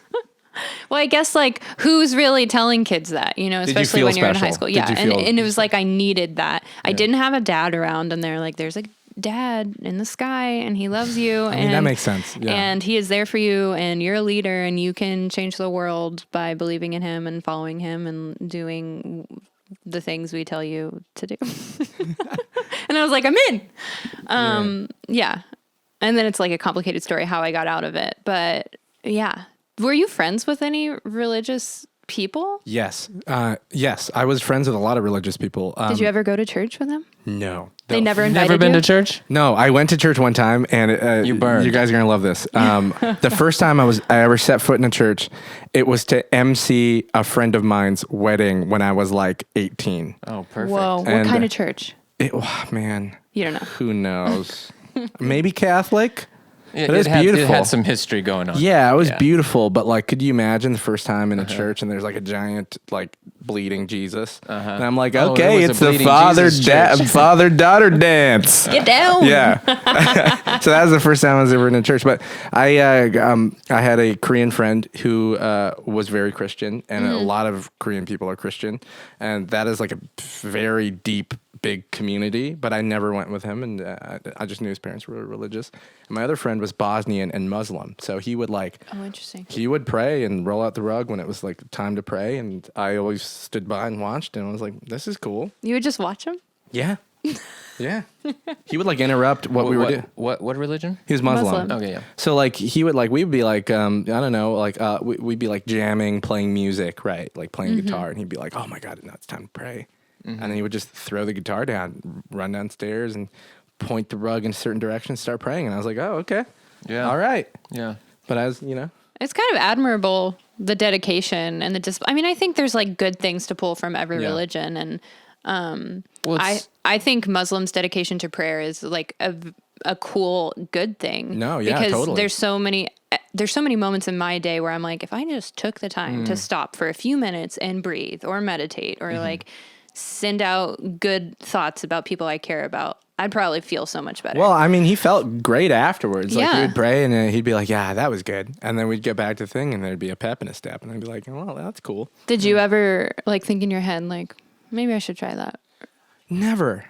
Well, I guess like who's really telling kids that, you know, you especially feel when you're in high special? school. Did Yeah. you feel- And it was like I needed that. I didn't have a dad around, and they're like, there's a dad in the sky and he loves you. I mean, that makes sense. Yeah. And he is there for you, and you're a leader, and you can change the world by believing in him and following him and doing the things we tell you to do. And I was like, I'm in. Yeah. And then it's like a complicated story how I got out of it. But yeah. Were you friends with any religious people? Yes. Yes. I was friends with a lot of religious people. Did you ever go to church with them? No. They never invited Never been you? to church? No, I went to church one time, and You burned. You guys are gonna love this. The first time I ever set foot in a church, it was to MC a friend of mine's wedding when I was like 18. Oh, perfect. Whoa. What And, kind of church? Man, You don't know. who knows? Maybe Catholic. It, But it's it beautiful. had some history going on. Yeah, it was Yeah. beautiful, but like, could you imagine the first time in a church and there's like a giant like bleeding Jesus, and I'm like, Oh, okay, there was it's a the bleeding Jesus church. father-daughter dance. Get down. Yeah. So that was the first time I was ever in a church. But I had a Korean friend who was very Christian, and a lot of Korean people are Christian, and that is like a very deep, big community. But I never went with him, and I just knew his parents were religious. And my other friend was Bosnian and Muslim, so he would Oh, interesting. he would pray and roll out the rug when it was like time to pray, and I always stood by and watched, and I was like, this is cool. You would just watch them? Yeah. Yeah. He would like interrupt what we were doing. What religion? He was Muslim. Muslim. Okay, yeah. So like we would be like I don't know, like we'd be like jamming, playing music, right? Like playing guitar, and he'd be like, "Oh my god, now it's time to pray." And then he would just throw the guitar down, run downstairs, and point the rug in a certain direction, start praying. And I was like, "Oh, okay, Yeah. all right." Yeah. But I was, It's kind of admirable, the dedication and the I mean, I think there's like good things to pull from every Yeah. religion, and Well, it's- I think Muslims' dedication to prayer is like a cool, good thing. No, yeah, because totally. there's so many moments in my day where I'm like, if I just took the time to stop for a few minutes and breathe or meditate or like send out good thoughts about people I care about, I'd probably feel so much better. Well, I mean, he felt great afterwards. Like, Yeah. we would pray, and he'd be like, yeah, that was good. And then we'd get back to the thing, and there'd be a pep and a step. And I'd be like, well, that's cool. Did you ever like think in your head, like, maybe I should try that? Never.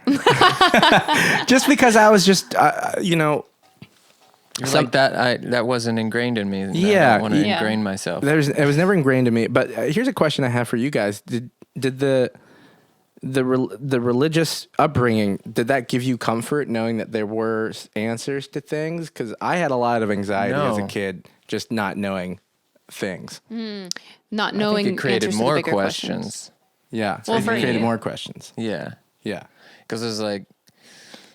Just because I was just, You're like that. That wasn't ingrained in me. Yeah. I want to Yeah. ingrain myself. it was never ingrained in me. But here's a question I have for you guys. Did the religious upbringing, did that give you comfort knowing that there were answers to things? Because I had a lot of anxiety as a No. kid, just not knowing things. Not I knowing think it created answers to the more bigger questions. Yeah. So Well, it for created you. more questions. Yeah. Yeah. Because it's like,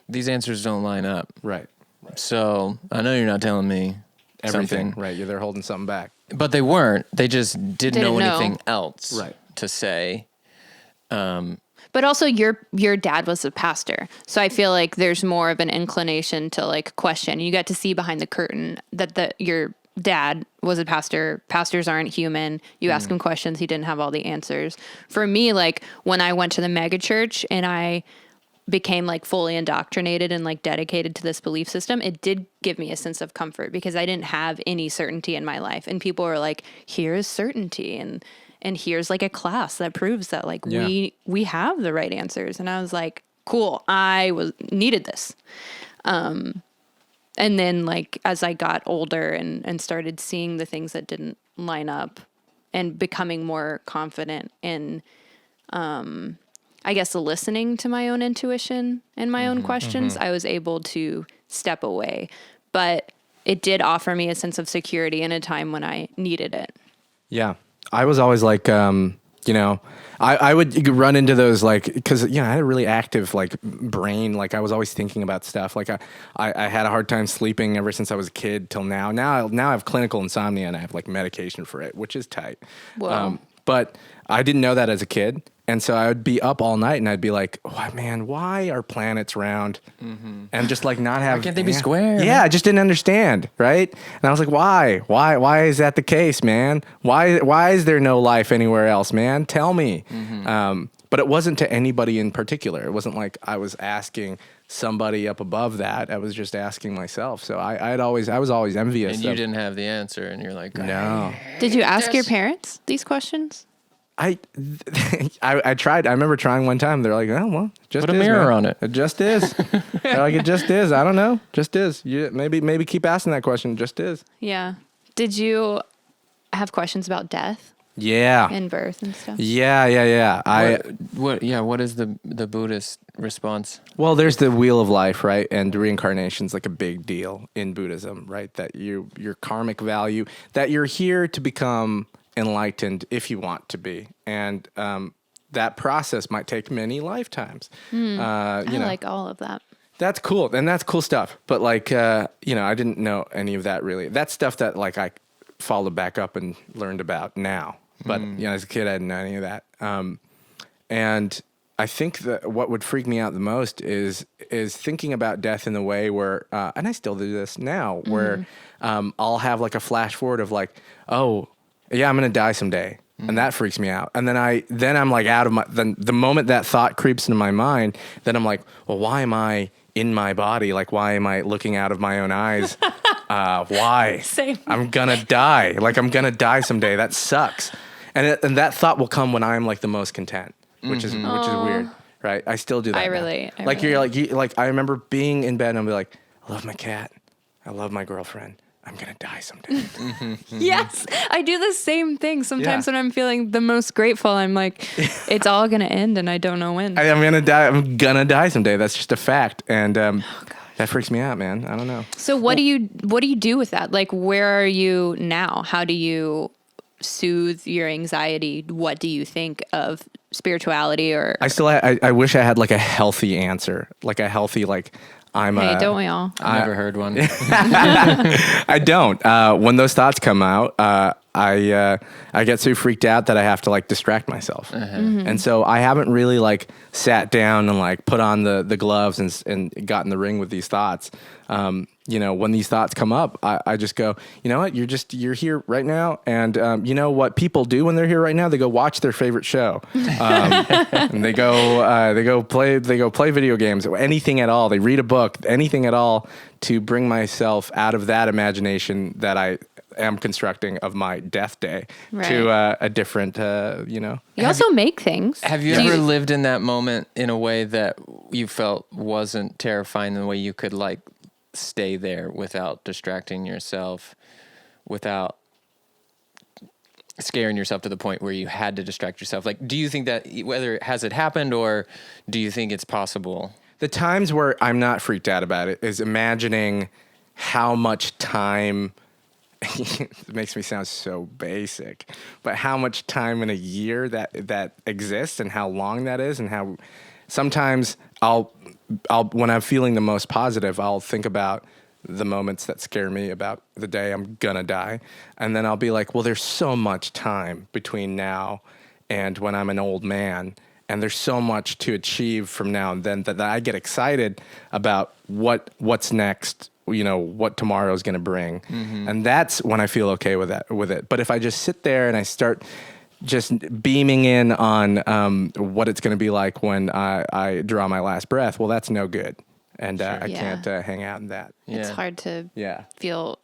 these answers don't line up. Right. So I know you're not telling me Everything. something. Right. They're holding something back. But they weren't. They just didn't know Didn't know. anything else Right. to say. But also your dad was a pastor. So I feel like there's more of an inclination to like question. You got to see behind the curtain that your dad was a pastor. Pastors aren't human. You ask him questions, he didn't have all the answers. For me, like when I went to the mega church and I became like fully indoctrinated and like dedicated to this belief system, it did give me a sense of comfort because I didn't have any certainty in my life. And people were like, here's certainty and here's like a class that proves that like we have the right answers. And I was like, cool, needed this. And then like as I got older and started seeing the things that didn't line up and becoming more confident in I guess listening to my own intuition and my own questions, I was able to step away. But it did offer me a sense of security in a time when I needed it. Yeah. I was always like, I would run into those like, because, I had a really active like brain. Like I was always thinking about stuff. Like I had a hard time sleeping ever since I was a kid till now. Now I have clinical insomnia and I have like medication for it, which is tight. Whoa. But I didn't know that as a kid. And so I would be up all night and I'd be like, oh, man, why are planets round? And just like not have... Why can't they be square? Yeah, I just didn't understand, right? And I was like, why? Why is that the case, man? Why is there no life anywhere else, man? Tell me. But it wasn't to anybody in particular. It wasn't like I was asking somebody up above that. I was just asking myself. So I was always envious. And you didn't have the answer, and you're like, No. Did you ask your parents these questions? I tried. I remember trying one time. They're like, oh, well, just Put a is, mirror man. on it. It just is. They're like, it just is. I don't know. Just is. You maybe keep asking that question. Just is. Yeah. Did you have questions about death Yeah. and birth and stuff? Yeah. What is the Buddhist response? Well, there's the wheel of life, right? And reincarnation's like a big deal in Buddhism, right? That your karmic value, that you're here to become enlightened if you want to be. And that process might take many lifetimes. I like all of that. That's cool. And that's cool stuff. But like, I didn't know any of that really. That's stuff that like I followed back up and learned about now. But, as a kid, I didn't know any of that. And I think that what would freak me out the most is thinking about death in the way where, and I still do this now, where I'll have like a flash forward of like, oh, yeah, I'm going to die someday. And that freaks me out. And then I'm like out of the moment that thought creeps into my mind, then I'm like, well, why am I in my body? Like, why am I looking out of my own eyes? Why? Same. I'm going to die. Like, I'm going to die someday. That sucks. And that thought will come when I'm like the most content, which is weird, right? I still do that. I now. relate. I remember being in bed and I'll be like, I love my cat. I love my girlfriend. I'm going to die someday. Yes, I do the same thing. Sometimes Yeah. when I'm feeling the most grateful, I'm like, it's all going to end and I don't know when. I'm going to die. I'm going to die someday. That's just a fact. And that freaks me out, man. I don't know. So what do you do with that? Like, where are you now? How do you soothe your anxiety? What do you think of spirituality or? I wish I had like a healthy answer, like a healthy, like Hey, don't we all? I've never heard one. I don't. When those thoughts come out, I get so freaked out that I have to like distract myself. And so I haven't really like sat down and like put on the gloves and got in the ring with these thoughts. When these thoughts come up, I just go, you know what? You're here right now. And you know what people do when they're here right now? They go watch their favorite show. And they go play video games, anything at all. They read a book, anything at all to bring myself out of that imagination that I am constructing of my death day to a different, You also make things. Have you ever lived in that moment in a way that you felt wasn't terrifying, the way you could like stay there without distracting yourself, without scaring yourself to the point where you had to distract yourself? Like, do you think that has it happened, or do you think it's possible? The times where I'm not freaked out about it is imagining how much time, it makes me sound so basic, but how much time in a year that exists and how long that is, and how sometimes I'll when I'm feeling the most positive, I'll think about the moments that scare me about the day I'm gonna die. And then I'll be like, well, there's so much time between now and when I'm an old man. And there's so much to achieve from now and then that I get excited about what's next, what tomorrow is going to bring. Mm-hmm. And that's when I feel okay with it. But if I just sit there and I start just beaming in on what it's going to be like when I draw my last breath, well, that's no good. And I can't hang out in that. It's hard to feel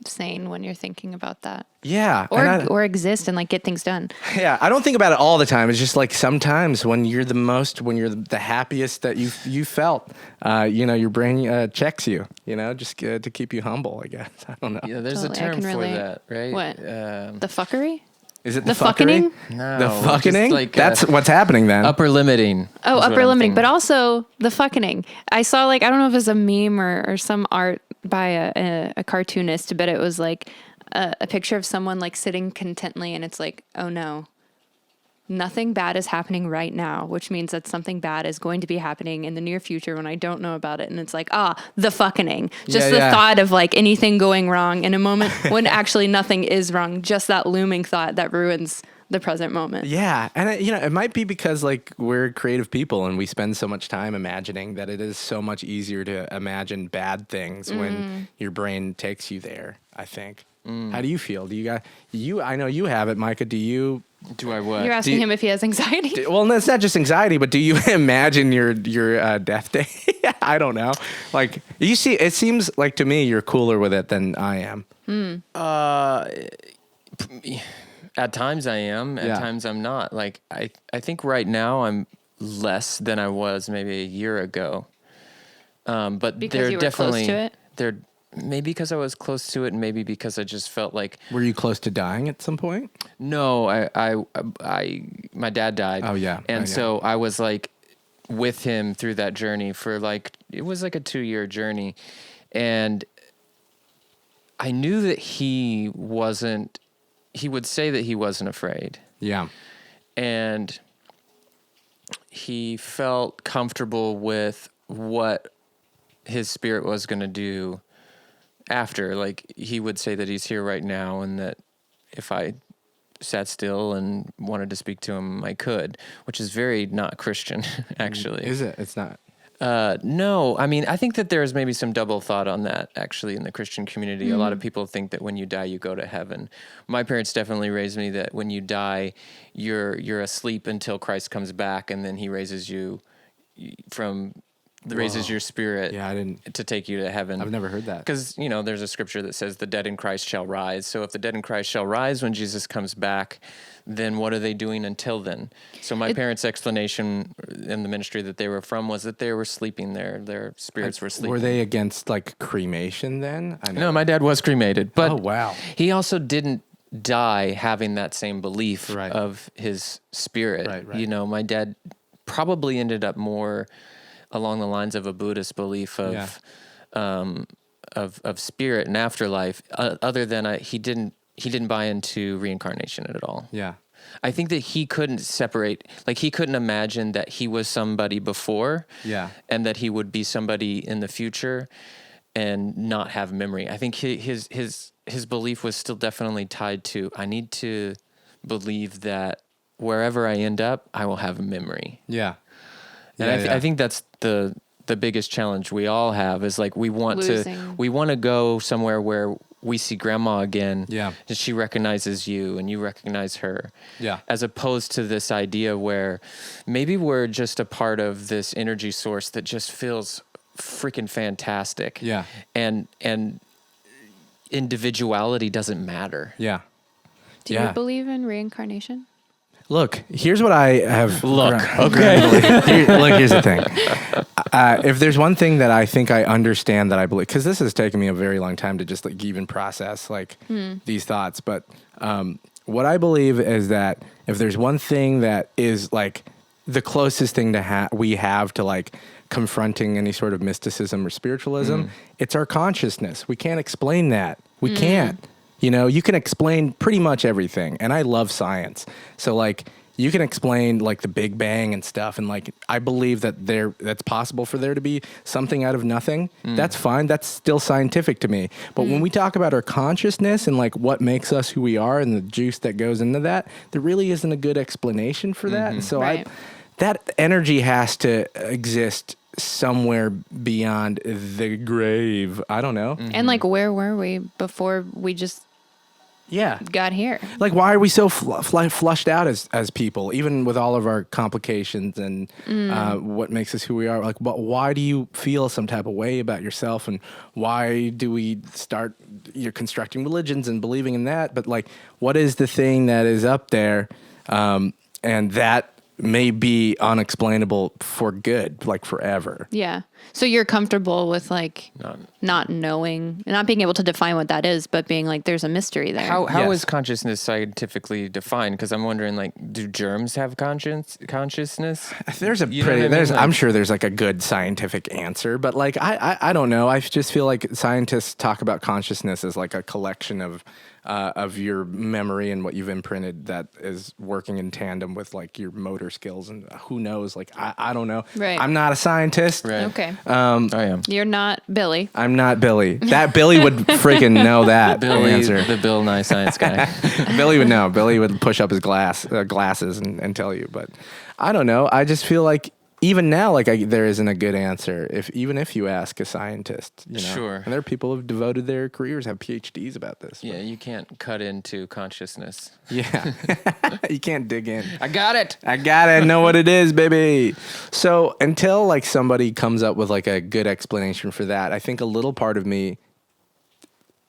sane when you're thinking about that. Yeah. Or exist and like get things done. Yeah. I don't think about it all the time. It's just like sometimes when you're the happiest that you felt, your brain checks you, just to keep you humble, I guess. I don't know. Yeah, there's a term for that, right? What? The fuckery? Is it the fucking? No. The fucking? Like that's what's happening then. Upper limiting. Oh, upper limiting. But also the fucking. I saw I don't know if it was a meme or some art by a cartoonist, but it was like a picture of someone like sitting contently, and it's like, oh no, nothing bad is happening right now, which means that something bad is going to be happening in the near future when I don't know about it. And it's like, the fucking. Just the thought of like anything going wrong in a moment when actually nothing is wrong. Just that looming thought that ruins the present moment. Yeah. And it might be because we're creative people and we spend so much time imagining that it is so much easier to imagine bad things when your brain takes you there, I think. How do you feel? Do I know you have it, Micah. Do I what? You're asking him if he has anxiety? Well, no, it's not just anxiety, but do you imagine your death day? I don't know. You see, it seems like to me you're cooler with it than I am. At times I am. At times I'm not. I think right now I'm less than I was maybe a year ago. But because they're you were definitely close to it? Maybe because I was close to it, and maybe because I just felt like. Were you close to dying at some point? No, my dad died. Oh yeah, and so I was with him through that journey for it was a 2-year journey, and I knew that he wasn't. He would say that he wasn't afraid. Yeah, and he felt comfortable with what his spirit was going to do. After, he would say that he's here right now and that if I sat still and wanted to speak to him, I could, which is very not Christian, actually. Is it? It's not. No, I mean, I think that there's maybe some double thought on that, actually, in the Christian community. A lot of people think that when you die, you go to heaven. My parents definitely raised me that when you die, you're asleep until Christ comes back, and then he raises you raises your spirit to take you to heaven. I've never heard that. Because, there's a scripture that says the dead in Christ shall rise. So if the dead in Christ shall rise when Jesus comes back, then what are they doing until then? So my parents' explanation in the ministry that they were from was that they were sleeping there. Their spirits were sleeping. Were they against cremation then? No, my dad was cremated. But oh, wow. He also didn't die having that same belief of his spirit. Right. My dad probably ended up more along the lines of a Buddhist belief of spirit and afterlife. Other than he didn't buy into reincarnation at all. Yeah, I think that he couldn't separate. He couldn't imagine that he was somebody before. Yeah, and that he would be somebody in the future, and not have memory. I think his belief was still definitely tied to. I need to believe that wherever I end up, I will have a memory. Yeah. And I think that's the biggest challenge we all have is we want to go somewhere where we see grandma again. Yeah. And she recognizes you and you recognize her. Yeah. As opposed to this idea where maybe we're just a part of this energy source that just feels freaking fantastic. Yeah. And individuality doesn't matter. Yeah. Do you believe in reincarnation? Look, here's what I have. Okay. Here's the thing. If there's one thing that I think I understand that I believe, because this has taken me a very long time to just even process these thoughts. But what I believe is that if there's one thing that is the closest thing to we have to confronting any sort of mysticism or spiritualism, it's our consciousness. We can't explain that. We can't. You can explain pretty much everything. And I love science. So you can explain like the Big Bang and stuff, and like I believe that that's possible for there to be something out of nothing. That's fine. That's still scientific to me. But when we talk about our consciousness and like what makes us who we are and the juice that goes into that, there really isn't a good explanation for that. And so Right. that energy has to exist somewhere beyond the grave. I don't know. And like, where were we before we just Yeah. got here? Like, why are we so flushed out as people, even with all of our complications and what makes us who we are? Like, but why do you feel some type of way about yourself, and why do we start constructing religions and believing in that? But like, what is the thing that is up there, and that may be unexplainable for good, like forever? Yeah. So you're comfortable with like not knowing, not being able to define what that is, but being like, there's a mystery there. How Yes. is consciousness scientifically defined? Because I'm wondering, like, do germs have consciousness? There's a You know what I mean? I'm Like- sure there's like a good scientific answer, but like I don't know. I just feel like scientists talk about consciousness as like a collection of your memory and what you've imprinted that is working in tandem with like your motor skills, and who knows? Like I don't know. Right. I'm not a scientist. Right. Okay. I am. You're not Billy. I'm not Billy. That Billy would freaking know that Billy, answer. the Bill Nye science guy. Billy would know. Billy would push up his glasses and tell you. But I don't know. I just feel like even now, like there isn't a good answer. Even if you ask a scientist, you know. Sure. And there are people who've devoted their careers, have PhDs about this. Yeah, you can't cut into consciousness. Yeah. You can't dig in. I got it. I gotta know what it is, baby. So until like somebody comes up with like a good explanation for that, I think a little part of me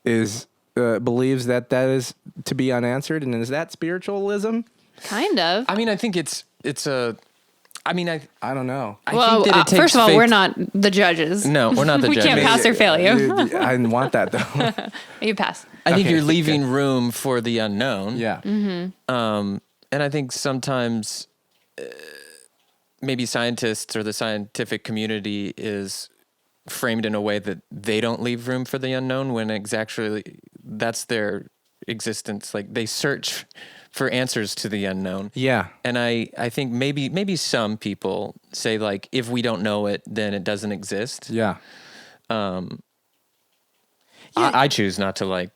is believes that is to be unanswered, and is that spiritualism? Kind of. I mean, I think it's a. I mean, I I don't know. Well, think that it takes first of all, faith. we're not the judges. No, we're not the We judges. can't pass or fail you. I didn't want that though. You pass. I think Okay, you're leaving room for the unknown. Yeah. And I think sometimes maybe scientists or the scientific community is framed in a way that they don't leave room for the unknown, when exactly that's their existence. Like they search for answers to the unknown. Yeah. And I think maybe some people say, like, if we don't know it, then it doesn't exist. Yeah. I choose not to, like,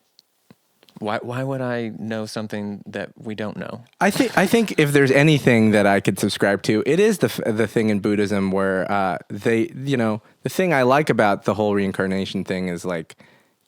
why would I know something that we don't know? I think if there's anything that I could subscribe to, it is the thing in Buddhism where the thing I like about the whole reincarnation thing is like,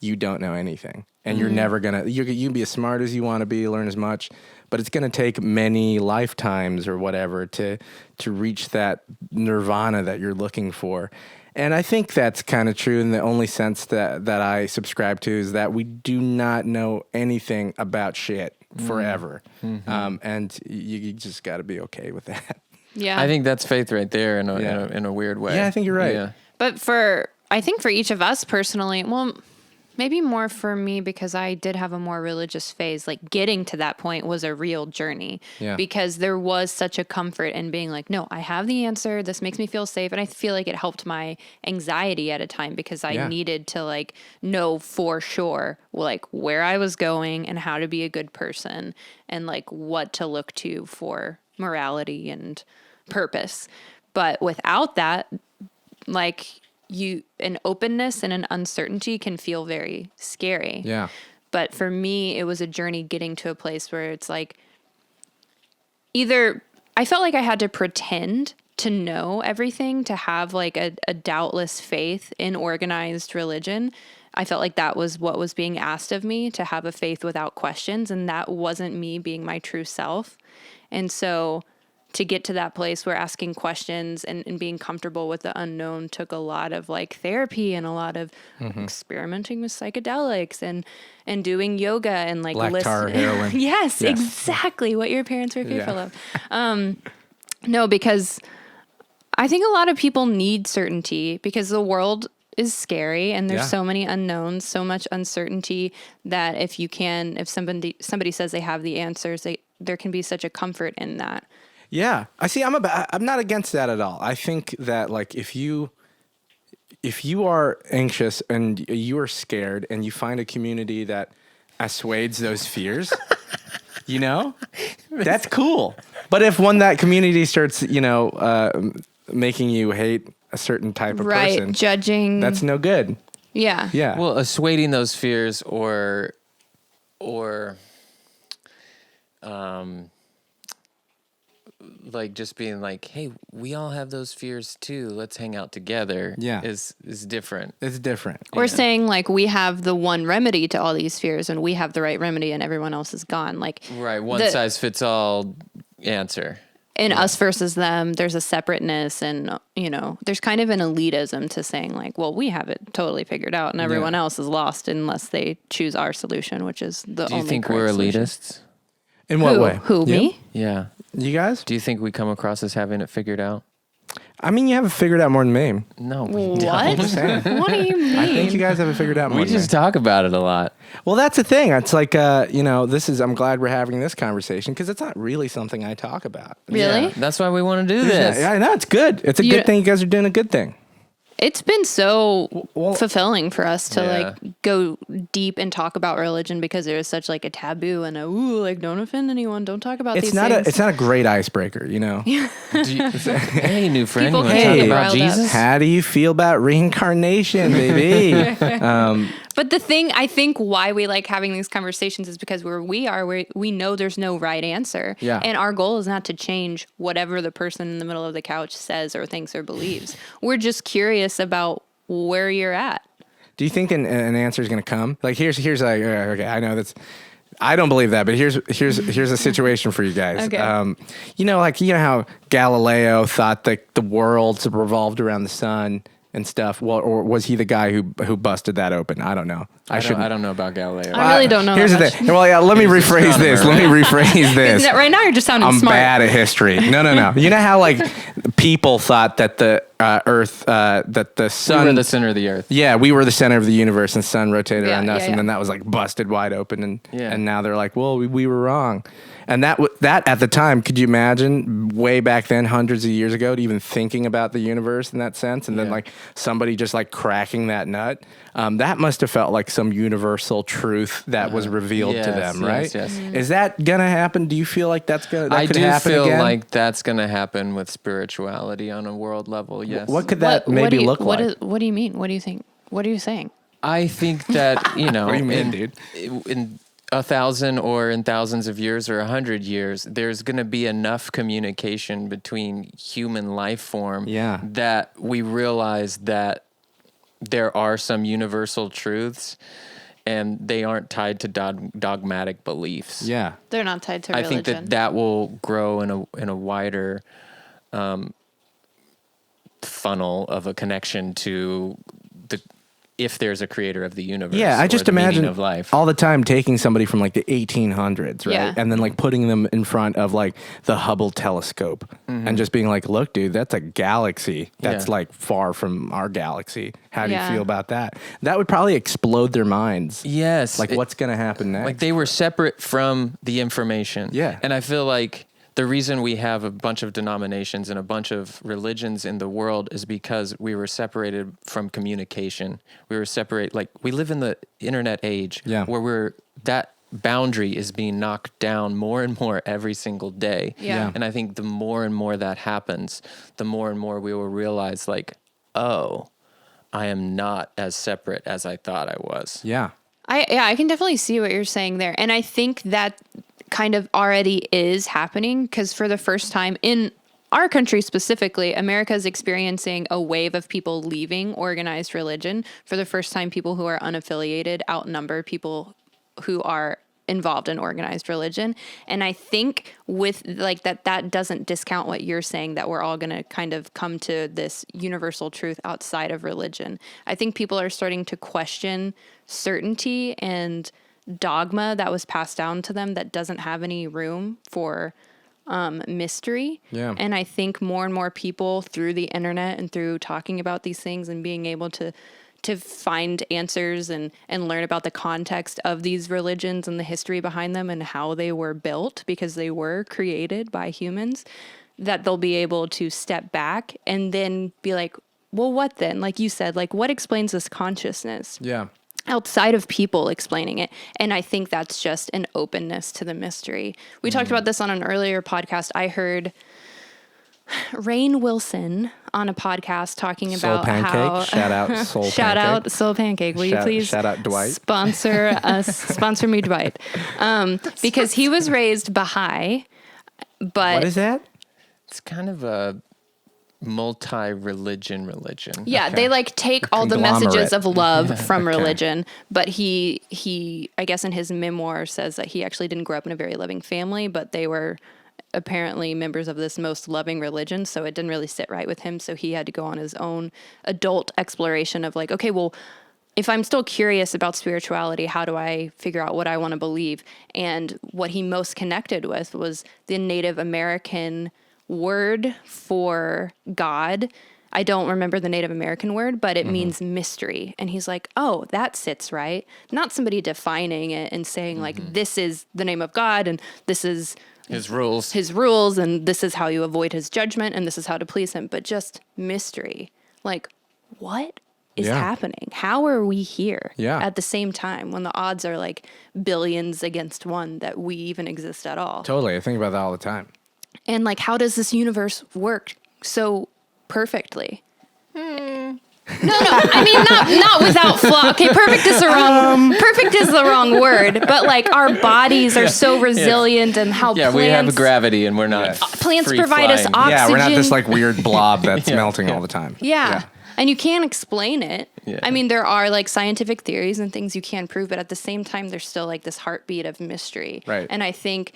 you don't know anything, and you're never gonna. You can be as smart as you want to be, learn as much, but it's gonna take many lifetimes or whatever to reach that nirvana that you're looking for. And I think that's kind of true in the only sense that I subscribe to is that we do not know anything about shit forever. And you just got to be okay with that. Yeah. I think that's faith right there in Yeah. in a weird way. Yeah, I think you're right. Yeah. But I think for each of us personally, well, maybe more for me because I did have a more religious phase. Like getting to that point was a real journey because there was such a comfort in being like, no, I have the answer. This makes me feel safe. And I feel like it helped my anxiety at a time because I needed to like know for sure like where I was going and how to be a good person and like what to look to for morality and purpose. But without that, like an openness and an uncertainty can feel very scary. Yeah. But for me, it was a journey getting to a place where it's like either I felt like I had to pretend to know everything, to have like a doubtless faith in organized religion. I felt like that was what was being asked of me, to have a faith without questions. And that wasn't me being my true self. And so to get to that place where asking questions and being comfortable with the unknown took a lot of like therapy and a lot of experimenting with psychedelics and doing yoga and like Black tar, heroin. Yes, exactly what your parents were fearful of. No, because I think a lot of people need certainty because the world is scary and there's so many unknowns, so much uncertainty that if somebody says they have the answers, there can be such a comfort in that. Yeah, I see. I'm not against that at all. I think that like if you are anxious and you are scared and you find a community that assuades those fears, that's cool. But if that community starts, making you hate a certain type of person, judging, that's no good. Yeah. Yeah. Well, assuading those fears or like just being like, hey, we all have those fears too. Let's hang out together. Yeah. Is different. It's different. Or saying like we have the one remedy to all these fears and we have the right remedy and everyone else is gone. Like Right. One size fits all answer. In us versus them, there's a separateness and, there's kind of an elitism to saying like, well, we have it totally figured out and everyone else is lost unless they choose our solution, which is the only Do you think correct we're solution. elitists? In what way? Who, You? me? Yeah. You guys? Do you think we come across as having it figured out? I mean, you have it figured out more than me. No. What? saying. What do you mean? I think you guys have it figured out more We than just me. talk about it a lot. Well, that's the thing. It's like, I'm glad we're having this conversation because it's not really something I talk about. Really? Yeah, that's why we want to do this. Yeah, I know. It's good. It's a good thing. You guys are doing a good thing. It's been so Well- fulfilling for us to Yeah. like go deep and talk about religion because there is such like a taboo and don't offend anyone, don't talk about these things. It's not a great icebreaker, Do you, hey, new friend, People you want to can talk get about riled up. Jesus? How do you feel about reincarnation, baby? But the thing I think why we like having these conversations is because we know there's no right answer. Yeah. And our goal is not to change whatever the person in the middle of the couch says or thinks or believes. We're just curious about where you're at. Do you think an answer is going to come? Like here's like okay, I know that's. I don't believe that, but here's a situation for you guys. Okay. How Galileo thought that the world revolved around the sun and stuff. Well, or was he the guy who busted that open? I don't know. I don't know about Galileo. I really don't know Here's that the much. thing. Well, yeah. Let me rephrase this. Right now you're just sounding I'm smart. bad at history. No. You know how like people thought that the Earth, that the sun, We were the center of the earth. yeah, we were the center of the universe, and the sun rotated Yeah, around us, yeah, and yeah. then that was like busted wide open, Yeah. and now they're like, well, we were wrong, and that at the time, could you imagine way back then, hundreds of years ago, to even thinking about the universe in that sense, and then Yeah. like somebody just like cracking that nut, that must have felt like some universal truth that was revealed to Yes, them, right? yes. Is that gonna happen? Do you feel like that I could do happen feel again? like that's going to happen with spirituality on a world level. Yes. What could that maybe look like? What do you mean? What do you think? What are you saying? I think that, What do you mean, dude? in 1,000 or in thousands of years or 100 years, there's going to be enough communication between human life form Yeah. that we realize that there are some universal truths and they aren't tied to dogmatic beliefs. Yeah. They're not tied to I religion. think that will grow in a wider funnel of a connection to if there's a creator of the universe. Yeah, I or just the meaning imagine of life. all the time taking somebody from like the 1800s, right? Yeah. And then like putting them in front of like the Hubble telescope and just being like, look, dude, that's a galaxy that's Yeah. like far from our galaxy. How do Yeah. you feel about that? That would probably explode their minds. Yes. Like what's going to happen next? Like they were separate from the information. Yeah. And I feel like the reason we have a bunch of denominations and a bunch of religions in the world is because we were separated from communication. We were separate, like we live in the internet age Yeah. where that boundary is being knocked down more and more every single day. Yeah. And I think the more and more that happens, the more and more we will realize like, oh, I am not as separate as I thought I was. yeah. I can definitely see what you're saying there. And I think that kind of already is happening because for the first time in our country specifically, America is experiencing a wave of people leaving organized religion. For the first time, people who are unaffiliated outnumber people who are involved in organized religion. And I think with like that doesn't discount what you're saying, that we're all going to kind of come to this universal truth outside of religion. I think people are starting to question certainty and dogma that was passed down to them that doesn't have any room for mystery. Yeah. And I think more and more people through the internet and through talking about these things and being able to find answers and learn about the context of these religions and the history behind them and how they were built because they were created by humans, that they'll be able to step back and then be like, well, what then? Like you said, like what explains this consciousness? Yeah. outside of people explaining it. And I think that's just an openness to the mystery. We talked about this on an earlier podcast. I heard Rainn Wilson on a podcast talking Soul about Pancake. how Shout out Soul Pancake. shout out Soul Pancake. Will you please shout out Dwight. sponsor us? Sponsor me, Dwight. Because he was raised Baha'i, but What is that? It's kind of a multi-religion religion. yeah, Okay. they like take all the Conglomerate. messages of love from Okay. religion, but he I guess in his memoir says that he actually didn't grow up in a very loving family, but they were apparently members of this most loving religion, so it didn't really sit right with him, so he had to go on his own adult exploration of like, okay, well, if I'm still curious about spirituality, how do I figure out what I want to believe? And what he most connected with was the Native American word for God. I don't remember the Native American word, but it means mystery. And he's like, oh, that sits right. Not somebody defining it and saying like, this is the name of God and this is His rules. his rules and this is how you avoid his judgment and this is how to please him, but just mystery. Like, what is Yeah. happening? How are we here Yeah. at the same time when the odds are like billions against one that we even exist at all? Totally. I think about that all the time. And like, how does this universe work so perfectly? No, I mean not without flaw. Okay, perfect is the wrong word. But like our bodies are so resilient, and how Yeah, plants, we have gravity and we're not. plants free provide us flying. Yeah, we're not this Oxygen. like weird blob that's melting all the time. Yeah. And you can't explain it. Yeah. I mean, there are like scientific theories and things you can prove, but at the same time, there's still like this heartbeat of mystery. Right. And I think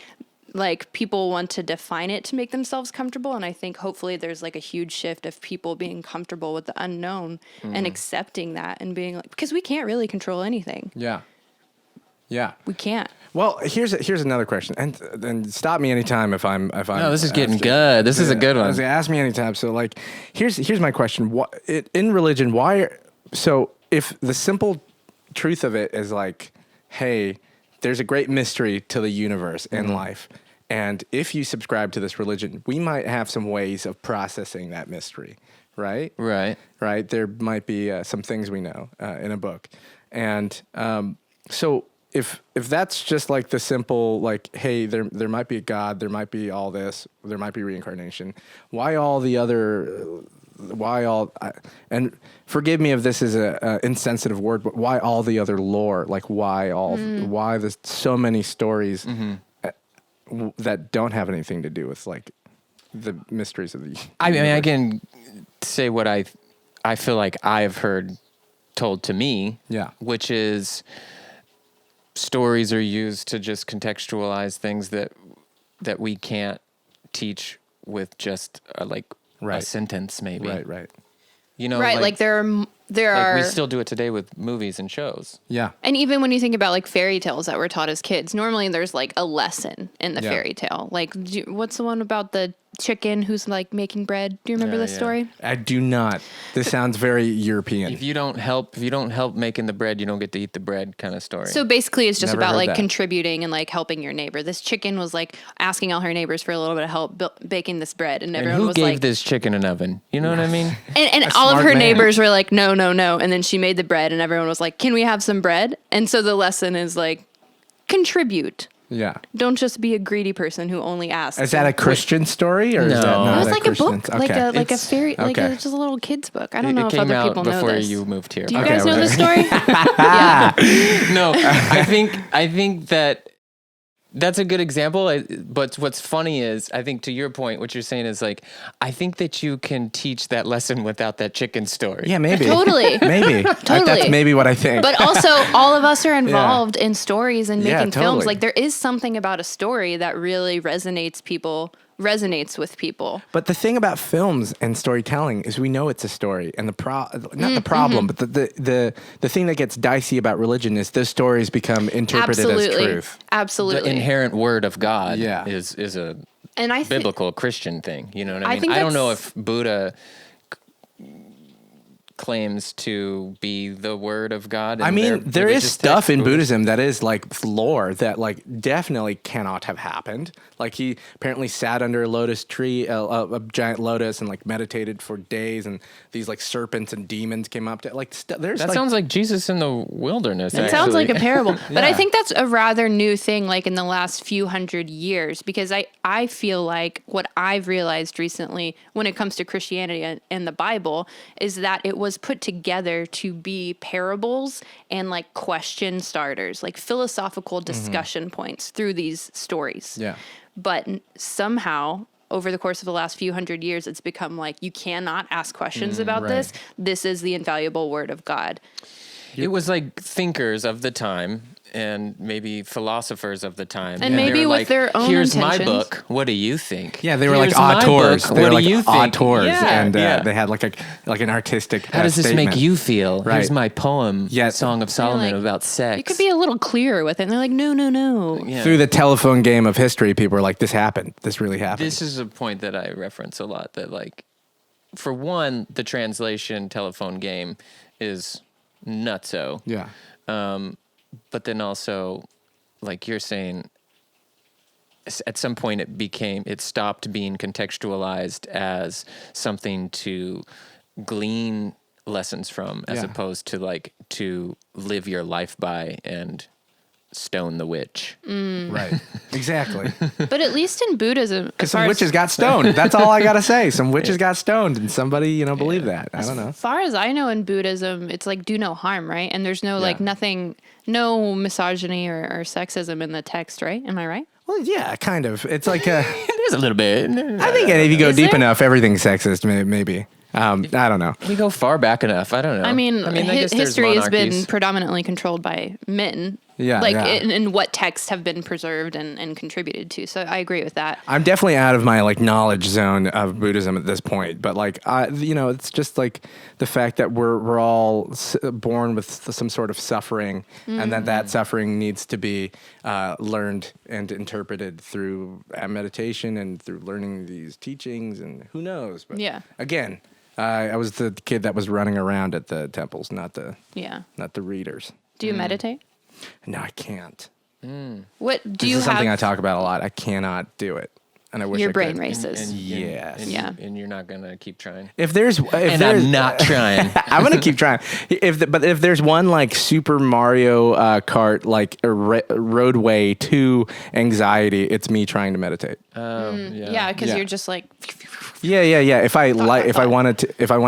like people want to define it to make themselves comfortable. And I think hopefully there's like a huge shift of people being comfortable with the unknown and accepting that and being like, because we can't really control anything. Yeah. Yeah. We can't. Well, here's another question, and stop me anytime if I'm. No, this is getting good. This is a good one. Ask me anytime. So, like, here's my question: in religion, why? So, if the simple truth of it is like, hey, there's a great mystery to the universe and life, and if you subscribe to this religion, we might have some ways of processing that mystery, right? Right. Right. There might be some things we know in a book, and so. If that's just like the simple, like, hey, there might be a God, there might be all this, there might be reincarnation. Why all the other? And forgive me if this is a insensitive word, but why all the other lore? Like, why there's so many stories that don't have anything to do with like the mysteries of the. I mean, I universe? can say what I feel like I've heard told to me. Yeah. Which is. Stories are used to just contextualize things that we can't teach with just a Right. sentence, maybe. Right. You know, Right. Like there are. we still do it today with movies and shows. Yeah. And even when you think about like fairy tales that were taught as kids, normally there's like a lesson in the Yeah. fairy tale. Like, what's the one about the chicken who's like making bread? Do you remember this story? I do not. This sounds very European. If you don't help making the bread, you don't get to eat the bread kind of story. So basically, it's just Never about heard like that. contributing and like helping your neighbor. This chicken was like asking all her neighbors for a little bit of help baking this bread, and and everyone who was gave like, this chicken an oven? You know what I mean? and all of smart her man. neighbors were like, no, and then she made the bread, and everyone was like, can we have some bread? And so the lesson is like, contribute. Yeah. Don't just be a greedy person who only asks. Is that a Christian story or is that No. not It was a like a Christian? book, like a It's- fairy, like okay. just a little kid's book. I don't know It if came other out people know before this. you moved here. Do you Okay, guys know okay. this story? Yeah. No, I think that that's a good example. But what's funny is, I think to your point, what you're saying is like, I think that you can teach that lesson without that chicken story. Yeah, maybe. Totally. Maybe. Totally. That's maybe what I think. But also, all of us are involved in stories and Yeah, making films. totally. Like, there is something about a story that really resonates with people. But the thing about films and storytelling is we know it's a story, and the problem, but the thing that gets dicey about religion is those stories become interpreted as truth. The Absolutely. inherent word of God Yeah. is a And I think biblical Christian thing. You know what I I mean? think I don't know that's- if Buddha claims to be the word of God. I and mean, their there is religious stuff in textbooks. Buddhism that is like lore that like definitely cannot have happened. Like he apparently sat under a lotus tree, a giant lotus, and like meditated for days, and these like serpents and demons came up to like. There's That like, sounds like Jesus in the wilderness. It sounds like a parable, but I Yeah. think that's a rather new thing, like in the last few hundred years, because I feel like what I've realized recently when it comes to Christianity and the Bible is that it was put together to be parables and like question starters, like philosophical discussion points through these stories. Yeah. But somehow, over the course of the last few hundred years, it's become like you cannot ask questions about right. this. This is the infallible word of God. It was like thinkers of the time and maybe philosophers of the time. And they maybe were with like, their own here's my intentions." book. What do you think? Yeah, they were like Here's my auteurs. book. They What were do you like think? auteurs, Yeah, and yeah. they had like an artistic. How does this statement. make you feel? Right. Here's my poem, Yeah. Song of Solomon like, about sex. You could be a little clearer with it. And they're like, no. Yeah. Through the telephone game of history, people were like, "This happened. This really happened." This is a point that I reference a lot. That like, for one, the translation telephone game is nutso. yeah. But then also, like you're saying, at some point it stopped being contextualized as something to glean lessons from, as Yeah. opposed to like to live your life by and stone the witch. Right. Exactly. But at least in Buddhism, Because some witches got stoned. That's all I gotta say. Some witches got stoned, and somebody, believed that. I don't know. as far as I know in Buddhism, it's like do no harm, right? And there's no like Yeah. nothing, no misogyny or sexism in the text, right? Am I right? Well, yeah, kind of. It's like There's a little bit. I think if you go Is deep there? enough, everything's sexist. Maybe. I don't know. We go far back enough. I don't know. I mean, I guess there's history has been monarchies. predominantly controlled by men. Yeah, Like yeah. in what texts have been preserved and contributed to. So I agree with that. I'm definitely out of my like knowledge zone of Buddhism at this point, but like it's just like the fact that we're all born with some sort of suffering, and that suffering needs to be learned and interpreted through meditation and through learning these teachings, and who knows? But Yeah. again, I was the kid that was running around at the temples, not the readers. Do you meditate? No, I can't. What do This you is something I have? talk about a lot. I cannot do it, and I wish Your I brain could. races. Yes. Yeah. And you're not gonna keep trying. If there's And I'm not trying. I'm gonna keep trying. But if there's one like Super Mario Kart like roadway to anxiety, it's me trying to meditate. Yeah, because Yeah. you're just like, Yeah. If I if I thought. want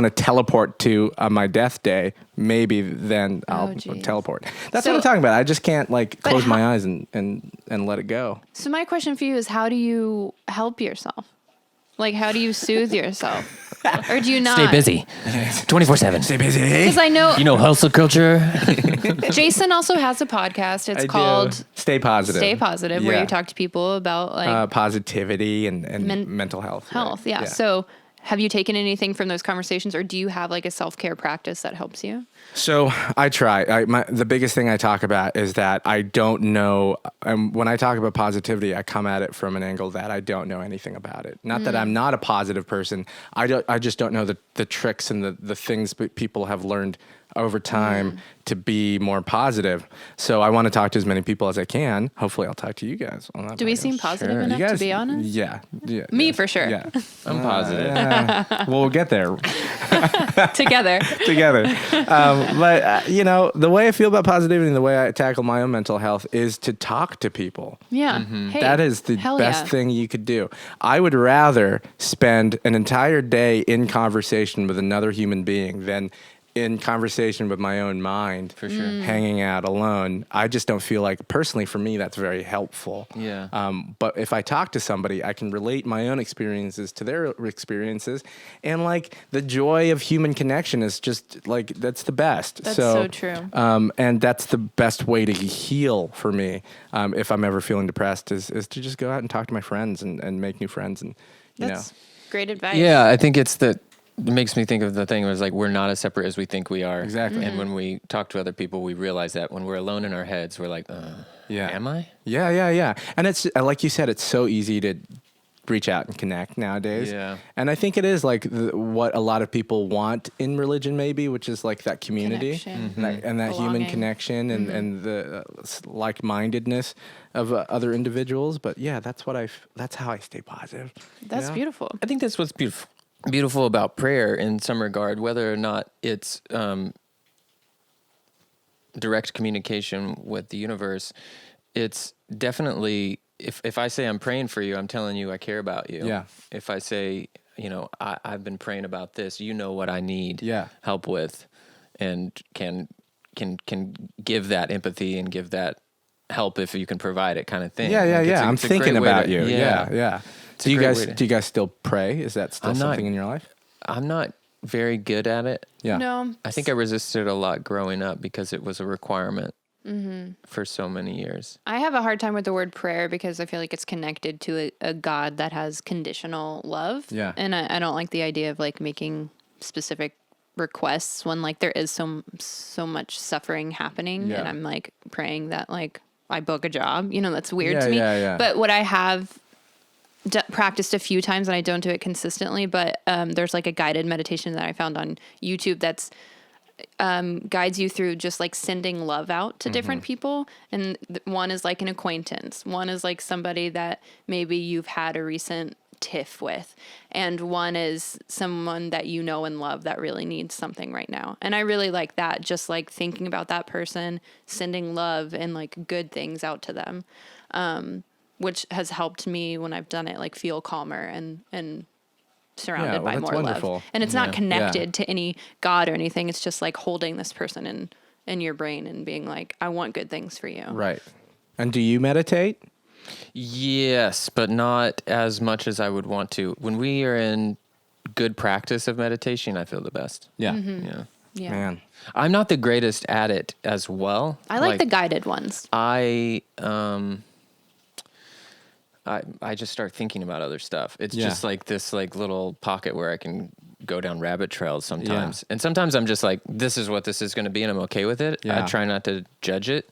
to teleport to my death day, maybe then I'll geez. teleport. That's So- what I'm talking about. I just can't like But close how- my eyes and let it go. so my question for you is, how do you help yourself? Like, how do you soothe yourself? Or do you not? Stay busy, 24/7. Stay busy. Because I know You know hustle culture. Jason also has a podcast. It's I do. called Stay Positive. Stay Positive, where Yeah. you talk to people about like Positivity and mental health. health. right? Yeah. So have you taken anything from those conversations, or do you have like a self-care practice that helps you? So I try. The biggest thing I talk about is that I don't know. When I talk about positivity, I come at it from an angle that I don't know anything about it. Not that I'm not a positive person. I just don't know the tricks and the things people have learned over time to be more positive. So I want to talk to as many people as I can. Hopefully, I'll talk to you guys on that. Do we podcast. seem positive Sure. enough You to guys, be honest? Yeah. Me for sure. Yeah. I'm positive. We'll get there. Together. Together. But the way I feel about positivity and the way I tackle my own mental health is to talk to people. Yeah. Hey, That is the hell best yeah. thing you could do. I would rather spend an entire day in conversation with another human being than in conversation with my own mind, For sure. hanging out alone. I just don't feel like, personally, for me, that's very helpful. Yeah. But if I talk to somebody, I can relate my own experiences to their experiences, and like the joy of human connection is just like that's the best. That's so true. And that's the best way to heal for me. If I'm ever feeling depressed, is to just go out and talk to my friends and make new friends, and That's great advice. Yeah, I think it's that. It makes me think of the thing where it's like we're not as separate as we think we are. Exactly. And when we talk to other people, we realize that when we're alone in our heads, we're like, Yeah. am I? Yeah. And it's like you said, it's so easy to reach out and connect nowadays. Yeah. And I think it is like what a lot of people want in religion, maybe, which is like that community Connection. and that human Belonging. connection and the like-mindedness of other individuals. But yeah, that's how I stay positive. That's Yeah. beautiful. I think that's what's beautiful about prayer in some regard, whether or not it's direct communication with the universe. It's definitely, if I say I'm praying for you, I'm telling you I care about you. Yeah. If I say, I've been praying about this, what I need help with, and can give that empathy and give that help if you can provide it, kind of thing. Yeah. I'm It's a thinking great way about to- you. Yeah. It's a great way to- Do you guys still pray? Is that still I'm not- something in your life? I'm not very good at it. Yeah. No. I think I resisted a lot growing up because it was a requirement for so many years. I have a hard time with the word prayer because I feel like it's connected to a God that has conditional love. Yeah. And I don't like the idea of like making specific requests when like there is so much suffering happening. Yeah. And I'm like praying that like I book a job, that's weird to me. Yeah. But what I have practiced a few times, and I don't do it consistently, but there's like a guided meditation that I found on YouTube that's guides you through just like sending love out to different people. And one is like an acquaintance. One is like somebody that maybe you've had a recent tiff with. And one is someone that you know and love that really needs something right now. And I really like that. Just like thinking about that person, sending love and like good things out to them. Which has helped me when I've done it, like feel calmer and surrounded by that's more wonderful. love. And it's not connected to any God or anything. It's just like holding this person in your brain and being like, I want good things for you. Right. And do you meditate? Yes, but not as much as I would want to. When we are in good practice of meditation, I feel the best. Yeah. Mm-hmm. Yeah. Man. I'm not the greatest at it as well. I like the guided ones. I just start thinking about other stuff. It's just like this like little pocket where I can go down rabbit trails sometimes. And sometimes I'm just like, this is what this is going to be and I'm okay with it. Yeah. I try not to judge it.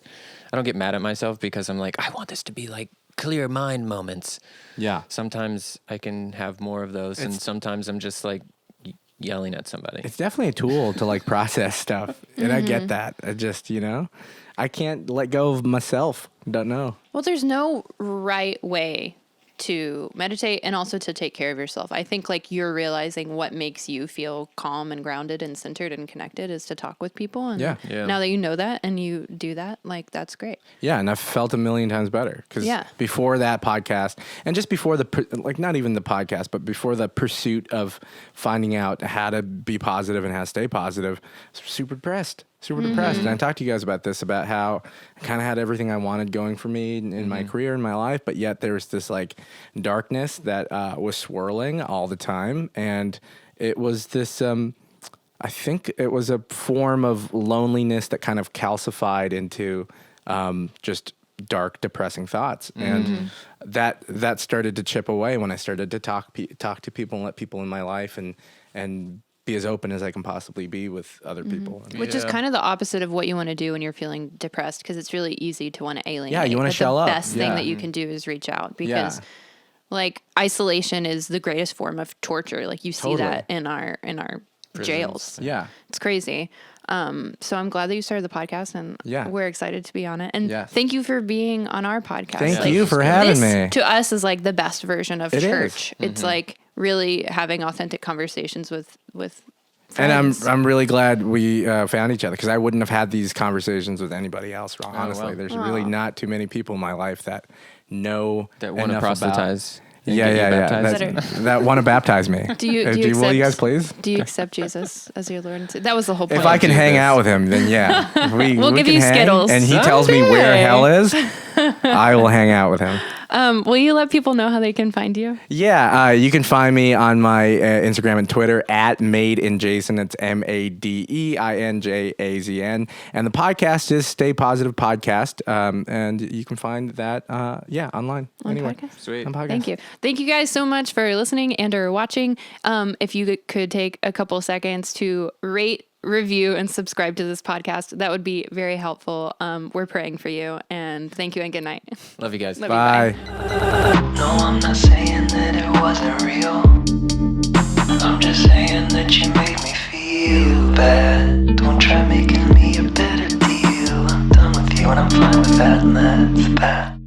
I don't get mad at myself because I'm like, I want this to be like clear mind moments. Yeah. Sometimes I can have more of those and sometimes I'm just like yelling at somebody. It's definitely a tool to like process stuff. And I get that. I just, I can't let go of myself. Don't know. Well, there's no right way to meditate and also to take care of yourself. I think like you're realizing what makes you feel calm and grounded and centered and connected is to talk with people. And Yeah. now that you know that and you do that, like that's great. Yeah, and I've felt a million times better because before that podcast, and just before not even the podcast, but before the pursuit of finding out how to be positive and how to stay positive, I was super depressed. And I talked to you guys about this, about how I kind of had everything I wanted going for me in my career, in my life, but yet there was this like darkness that was swirling all the time, and it was this. I think it was a form of loneliness that kind of calcified into just dark, depressing thoughts, and that started to chip away when I started to talk to people and let people in my life and be as open as I can possibly be with other people. Which is kind of the opposite of what you want to do when you're feeling depressed, because it's really easy to want to alienate. Yeah, you want to shell up. The best thing that you can do is reach out, because like isolation is the greatest form of torture. Like you see that in our jails. Yeah. It's crazy. So I'm glad that you started the podcast, and we're excited to be on it. And thank you for being on our podcast. Thank you for having me. To us is like the best version of church. Is. It's like really having authentic conversations with friends. And I'm really glad we found each other, because I wouldn't have had these conversations with anybody else. Honestly, wow. There's really not too many people in my life that know that want to enough proselytize. That want to baptize me. Do you will you guys please? Do you accept Jesus as your Lord and Savior? That was the whole point. If I can hang out with him, then yeah. We'll give can you hang, Skittles. and he tells me where hell is, I will hang out with him. Will you let people know how they can find you? Yeah, you can find me on my Instagram and Twitter at MadeInJason. It's MADEINJAZN. And the podcast is Stay Positive Podcast. And you can find that, online. Anyway. Podcast? Sweet. On podcast. Thank you. Thank you guys so much for listening and or watching. If you could take a couple seconds to rate, review, and subscribe to this podcast, that would be very helpful. We're praying for you, and thank you and good night. Love you guys. Love you, Bye. No, I'm not saying that it bad. Don't try making me a better deal. I'm done with you and I'm fine with that, and that's that.